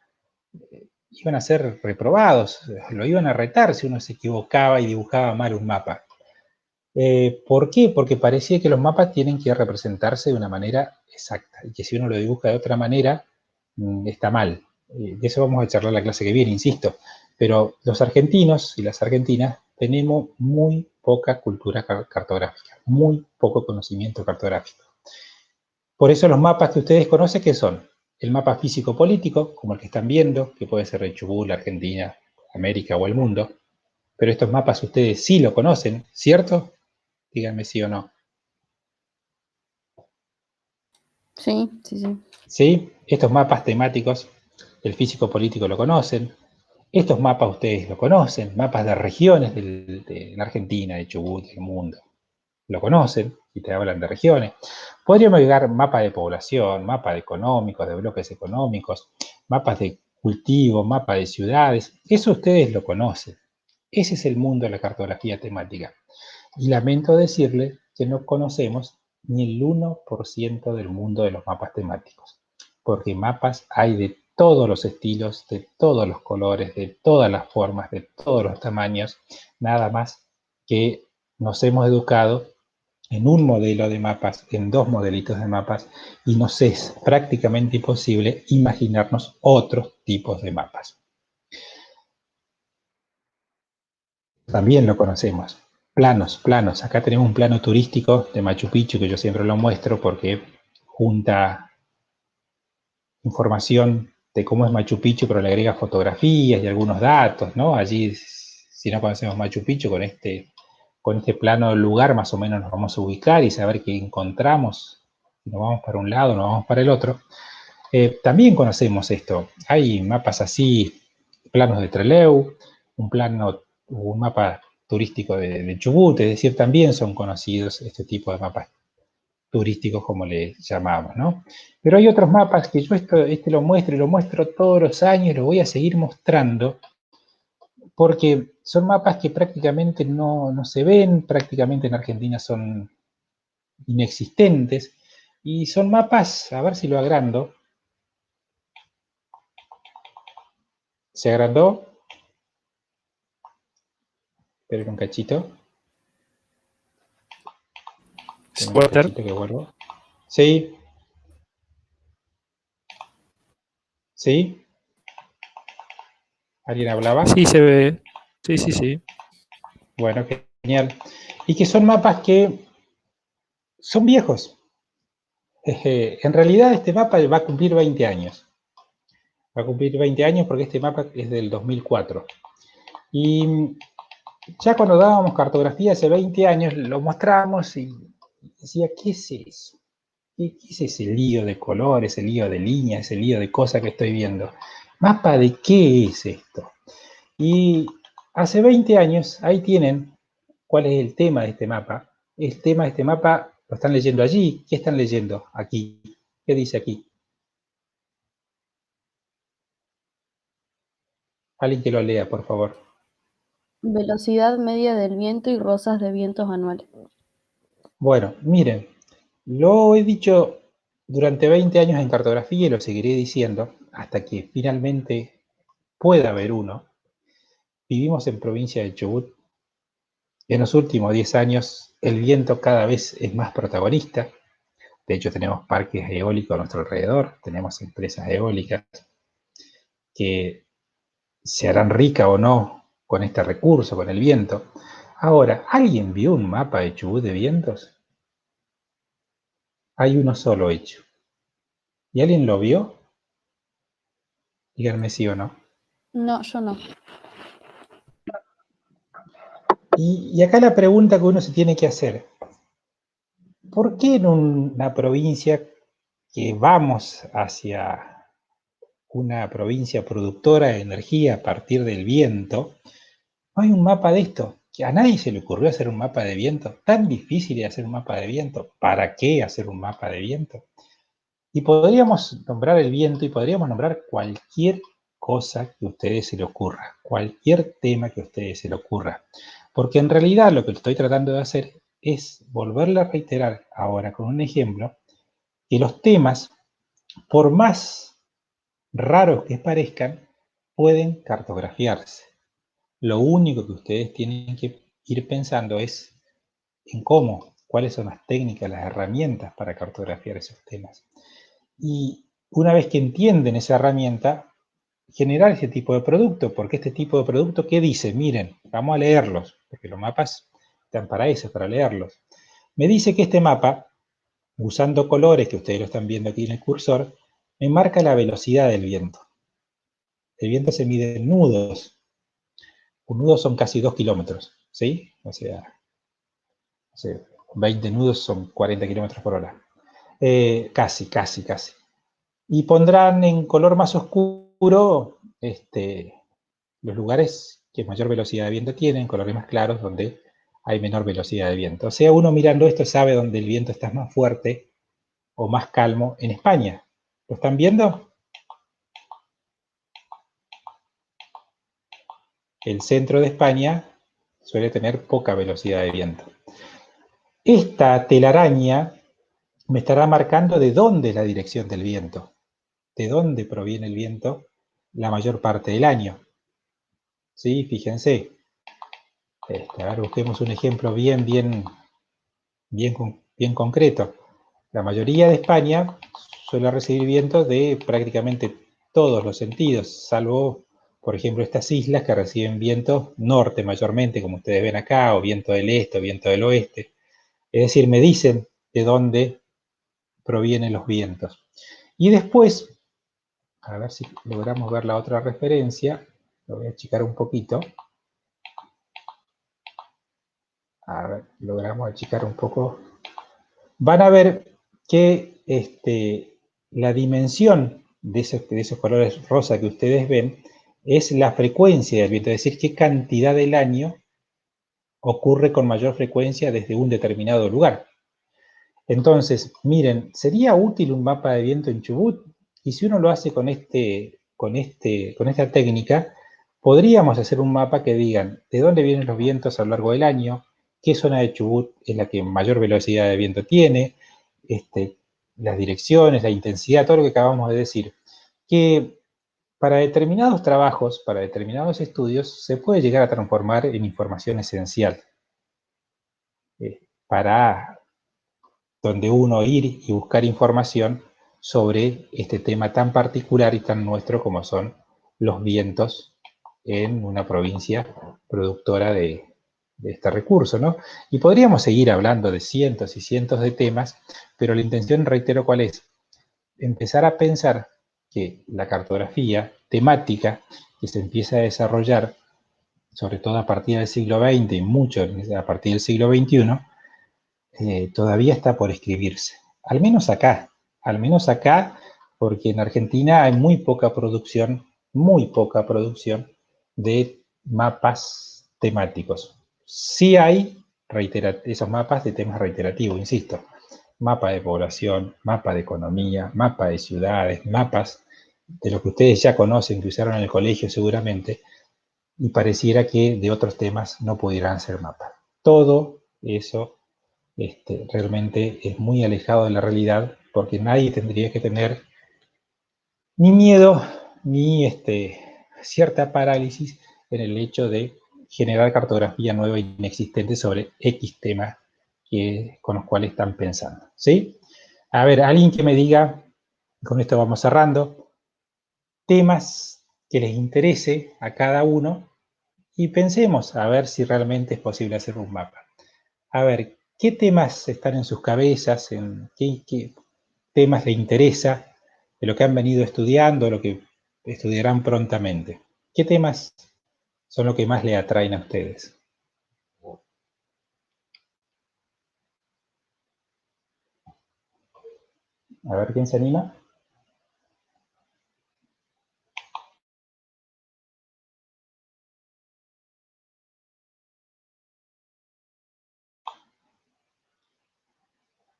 iban a ser reprobados, lo iban a retar si uno se equivocaba y dibujaba mal un mapa. ¿Por qué? Porque parecía que los mapas tienen que representarse de una manera exacta, y que si uno lo dibuja de otra manera, está mal. De eso vamos a charlar la clase que viene, insisto. Pero los argentinos y las argentinas tenemos muy poca cultura cartográfica, muy poco conocimiento cartográfico. Por eso los mapas que ustedes conocen, ¿qué son? El mapa físico-político, como el que están viendo, que puede ser de Chubut, Argentina, América o el mundo. Pero estos mapas ustedes sí lo conocen, ¿cierto? Díganme sí o no. Sí, sí, sí. ¿Sí? Estos mapas temáticos, el físico-político lo conocen. Estos mapas ustedes lo conocen, mapas de regiones de la Argentina, de Chubut, del mundo. Lo conocen y te hablan de regiones. Podríamos llegar mapas de población, mapas económicos, de bloques económicos, mapas de cultivo, mapas de ciudades. Eso ustedes lo conocen. Ese es el mundo de la cartografía temática. Y lamento decirles que no conocemos ni el 1% del mundo de los mapas temáticos. Porque mapas hay de todos los estilos, de todos los colores, de todas las formas, de todos los tamaños. Nada más que nos hemos educado en un modelo de mapas, en dos modelitos de mapas, y nos es prácticamente imposible imaginarnos otros tipos de mapas. También lo conocemos. Planos. Acá tenemos un plano turístico de Machu Picchu que yo siempre lo muestro porque junta información de cómo es Machu Picchu, pero le agrega fotografías y algunos datos, ¿no? Allí, si no conocemos Machu Picchu, con este plano del lugar más o menos nos vamos a ubicar y saber qué encontramos. Si nos vamos para un lado, nos vamos para el otro. También conocemos esto. Hay mapas así, planos de Trelew, un mapa turístico de Chubut, es decir, también son conocidos este tipo de mapas turísticos, como le llamamos, ¿no? Pero hay otros mapas que yo este lo muestro y lo muestro todos los años, lo voy a seguir mostrando, porque son mapas que prácticamente no se ven, prácticamente en Argentina son inexistentes, y son mapas, a ver si lo agrando. ¿Se agrandó? Esperen un cachito. ¿Se Un puede hacer? cachito que vuelvo. ¿Sí? ¿Sí? ¿Alguien hablaba? Sí, se ve. Sí, sí, sí. Bueno, genial. Y que son mapas que son viejos. En realidad este mapa va a cumplir 20 años. Va a cumplir 20 años porque este mapa es del 2004. Y ya cuando dábamos cartografía hace 20 años, lo mostrábamos y decía, ¿qué es eso? ¿Qué es ese lío de colores, ese lío de líneas, ese lío de cosas que estoy viendo? ¿Mapa de qué es esto? Y hace 20 años, ahí tienen cuál es el tema de este mapa. El tema de este mapa lo están leyendo allí. ¿Qué están leyendo aquí? ¿Qué dice aquí? Alguien que lo lea, por favor. Velocidad media del viento y rosas de vientos anuales. Bueno, miren, lo he dicho durante 20 años en cartografía y lo seguiré diciendo hasta que finalmente pueda haber uno. Vivimos en provincia de Chubut. En los últimos 10 años el viento cada vez es más protagonista. De hecho, tenemos parques eólicos a nuestro alrededor, tenemos empresas eólicas que se harán ricas o no con este recurso, con el viento. Ahora, ¿alguien vio un mapa de Chubut de vientos? Hay uno solo hecho. ¿Y alguien lo vio? Díganme sí o no. No, yo no. Y acá la pregunta que uno se tiene que hacer. ¿Por qué en una provincia que vamos hacia una provincia productora de energía a partir del viento, no hay un mapa de esto? Que a nadie se le ocurrió hacer un mapa de viento. Tan difícil de hacer un mapa de viento. ¿Para qué hacer un mapa de viento? Y podríamos nombrar el viento y podríamos nombrar cualquier cosa que a ustedes se le ocurra, cualquier tema que a ustedes se le ocurra. Porque en realidad lo que estoy tratando de hacer es volverle a reiterar ahora con un ejemplo que los temas, por más raros que parezcan, pueden cartografiarse. Lo único que ustedes tienen que ir pensando es en cómo, cuáles son las técnicas, las herramientas para cartografiar esos temas. Y una vez que entienden esa herramienta, generar ese tipo de producto, porque este tipo de producto, ¿qué dice? Miren, vamos a leerlos, porque los mapas están para eso, para leerlos. Me dice que este mapa, usando colores, que ustedes lo están viendo aquí en el cursor, me marca la velocidad del viento. El viento se mide en nudos. Un nudo son casi 2 kilómetros, ¿sí? O sea, 20 nudos son 40 kilómetros por hora. Casi. Y pondrán en color más oscuro los lugares que mayor velocidad de viento tienen, colores más claros donde hay menor velocidad de viento. O sea, uno mirando esto sabe dónde el viento está más fuerte o más calmo en España. ¿Lo están viendo? El centro de España suele tener poca velocidad de viento. Esta telaraña me estará marcando de dónde es la dirección del viento, de dónde proviene el viento la mayor parte del año. ¿Sí? Fíjense. A ver, busquemos un ejemplo bien bien concreto. La mayoría de España suele recibir vientos de prácticamente todos los sentidos, salvo, por ejemplo, estas islas que reciben vientos norte mayormente, como ustedes ven acá, o viento del este, o viento del oeste. Es decir, me dicen de dónde provienen los vientos. Y después, a ver si logramos ver la otra referencia, lo voy a achicar un poquito. A ver, logramos achicar un poco. Van a ver que la dimensión de esos colores rosa que ustedes ven es la frecuencia del viento, es decir, qué cantidad del año ocurre con mayor frecuencia desde un determinado lugar. Entonces, miren, sería útil un mapa de viento en Chubut, y si uno lo hace con esta técnica, podríamos hacer un mapa que digan de dónde vienen los vientos a lo largo del año, qué zona de Chubut es la que mayor velocidad de viento tiene, las direcciones, la intensidad, todo lo que acabamos de decir. Que para determinados trabajos, para determinados estudios, se puede llegar a transformar en información esencial. Para donde uno ir y buscar información sobre este tema tan particular y tan nuestro como son los vientos en una provincia productora de este recurso, ¿no? Y podríamos seguir hablando de cientos y cientos de temas, pero la intención, reitero, ¿cuál es? Empezar a pensar que la cartografía temática que se empieza a desarrollar, sobre todo a partir del siglo XX y mucho a partir del siglo XXI, todavía está por escribirse. Al menos acá, porque en Argentina hay muy poca producción de mapas temáticos. Sí hay esos mapas de temas reiterativos, insisto. Mapa de población, mapa de economía, mapa de ciudades, mapas de lo que ustedes ya conocen, que usaron en el colegio seguramente, y pareciera que de otros temas no pudieran ser mapas. Todo eso realmente es muy alejado de la realidad, porque nadie tendría que tener ni miedo ni cierta parálisis en el hecho de generar cartografía nueva e inexistente sobre X temas con los cuales están pensando, ¿sí? A ver, alguien que me diga, con esto vamos cerrando, temas que les interese a cada uno y pensemos a ver si realmente es posible hacer un mapa. A ver, ¿qué temas están en sus cabezas? ¿Qué temas les interesa de lo que han venido estudiando, lo que estudiarán prontamente? ¿Qué temas son los que más le atraen a ustedes? A ver, ¿quién se anima?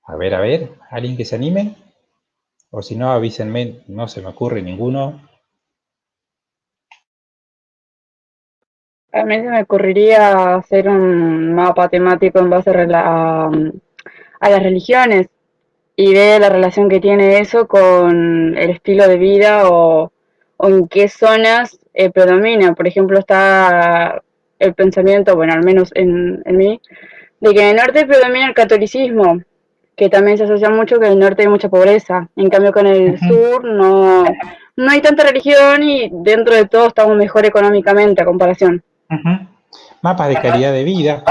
A ver, ¿alguien que se anime? O si no, avísenme, no se me ocurre ninguno. A mí se me ocurriría hacer un mapa temático en base a las religiones y ver la relación que tiene eso con el estilo de vida o en qué zonas predomina. Por ejemplo, está el pensamiento, bueno, al menos en mí, de que en el norte predomina el catolicismo, que también se asocia mucho que en el norte hay mucha pobreza. En cambio, con el sur no hay tanta religión y dentro de todo estamos mejor económicamente a comparación. Mapas de calidad de vida,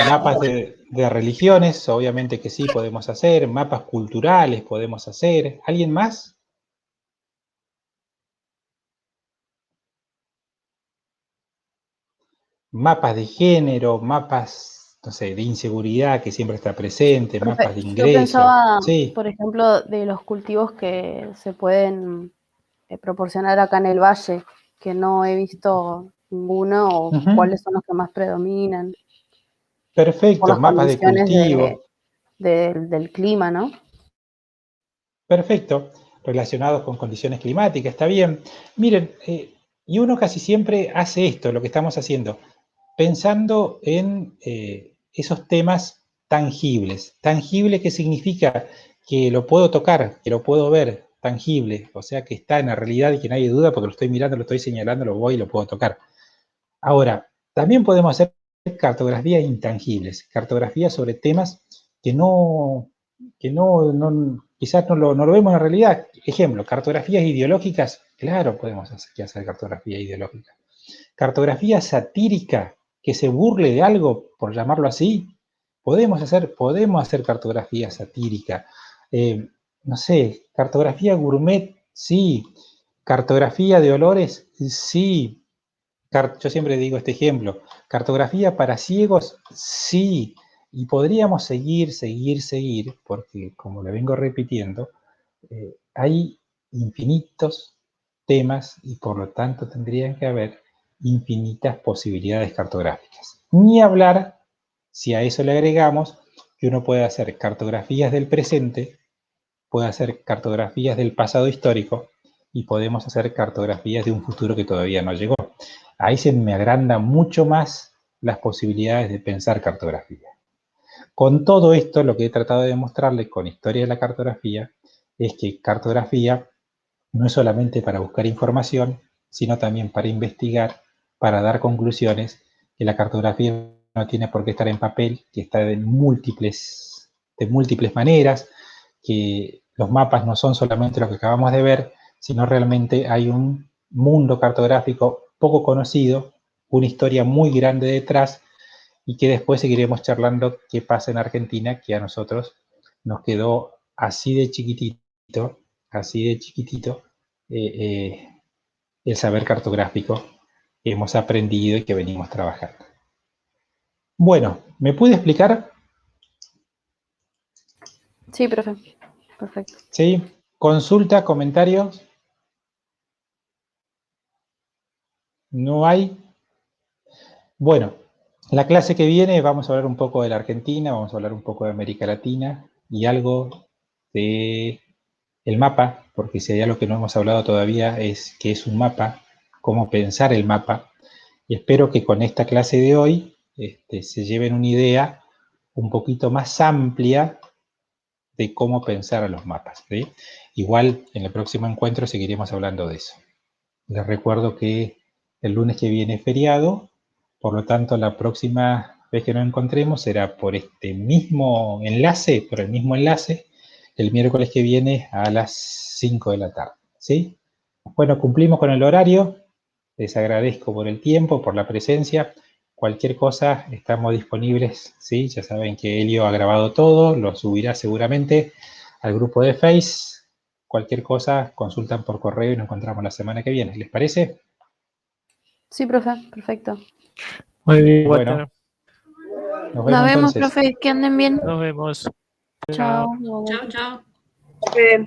mapas de religiones, obviamente que sí podemos hacer, mapas culturales podemos hacer. ¿Alguien más? Mapas de género, mapas, no sé, de inseguridad que siempre está presente, mapas de ingreso. Yo pensaba, sí. Por ejemplo, de los cultivos que se pueden proporcionar acá en el valle, que no he visto ninguno, o cuáles son los que más predominan. Perfecto, mapas de cultivo. Del clima, ¿no? Perfecto, relacionados con condiciones climáticas, está bien. Miren, y uno casi siempre hace esto, lo que estamos haciendo, pensando en esos temas tangibles. ¿Tangible qué significa? Que lo puedo tocar, que lo puedo ver, tangible, o sea que está en la realidad y que nadie duda porque lo estoy mirando, lo estoy señalando, lo voy y lo puedo tocar. Ahora, también podemos hacer cartografías intangibles, cartografías sobre temas quizás no lo vemos en la realidad. Ejemplo, cartografías ideológicas, claro, podemos hacer cartografía ideológica. Cartografía satírica, que se burle de algo, por llamarlo así, podemos hacer cartografía satírica. No sé, cartografía gourmet, sí. Cartografía de olores, sí. Yo siempre digo este ejemplo. Cartografía para ciegos, sí. Y podríamos seguir, porque como le vengo repitiendo, hay infinitos temas y por lo tanto tendrían que haber infinitas posibilidades cartográficas. Ni hablar si a eso le agregamos que uno puede hacer cartografías del presente, puede hacer cartografías del pasado histórico y podemos hacer cartografías de un futuro que todavía no llegó. Ahí se me agrandan mucho más las posibilidades de pensar cartografía. Con todo esto, lo que he tratado de demostrarles con Historia de la Cartografía es que cartografía no es solamente para buscar información, sino también para investigar, para dar conclusiones, que la cartografía no tiene por qué estar en papel, que está de múltiples maneras, que los mapas no son solamente lo que acabamos de ver, sino realmente hay un mundo cartográfico poco conocido, una historia muy grande detrás, y que después seguiremos charlando qué pasa en Argentina, que a nosotros nos quedó así de chiquitito, el saber cartográfico que hemos aprendido y que venimos trabajando. Bueno, ¿me puede explicar? Sí, profe. Perfecto. ¿Sí? ¿Consulta, comentarios? ¿No hay? Bueno, la clase que viene vamos a hablar un poco de la Argentina, vamos a hablar un poco de América Latina y algo de el mapa, porque si hay algo que no hemos hablado todavía es qué es un mapa, cómo pensar el mapa, y espero que con esta clase de hoy se lleven una idea un poquito más amplia de cómo pensar a los mapas, ¿sí? Igual en el próximo encuentro seguiremos hablando de eso. Les recuerdo que el lunes que viene es feriado, por lo tanto la próxima vez que nos encontremos será por este mismo enlace, el miércoles que viene a las 5 de la tarde, ¿sí? Bueno, cumplimos con el horario, les agradezco por el tiempo, por la presencia. Cualquier cosa, estamos disponibles, ¿sí? Ya saben que Elio ha grabado todo, lo subirá seguramente al grupo de Face. Cualquier cosa, consultan por correo y nos encontramos la semana que viene. ¿Les parece? Sí, profe. Perfecto. Muy bien, Bueno, Walter. nos Nos vemos vemos, entonces. profe. Que anden bien. Nos vemos. Chao. Chao, chao. Eh,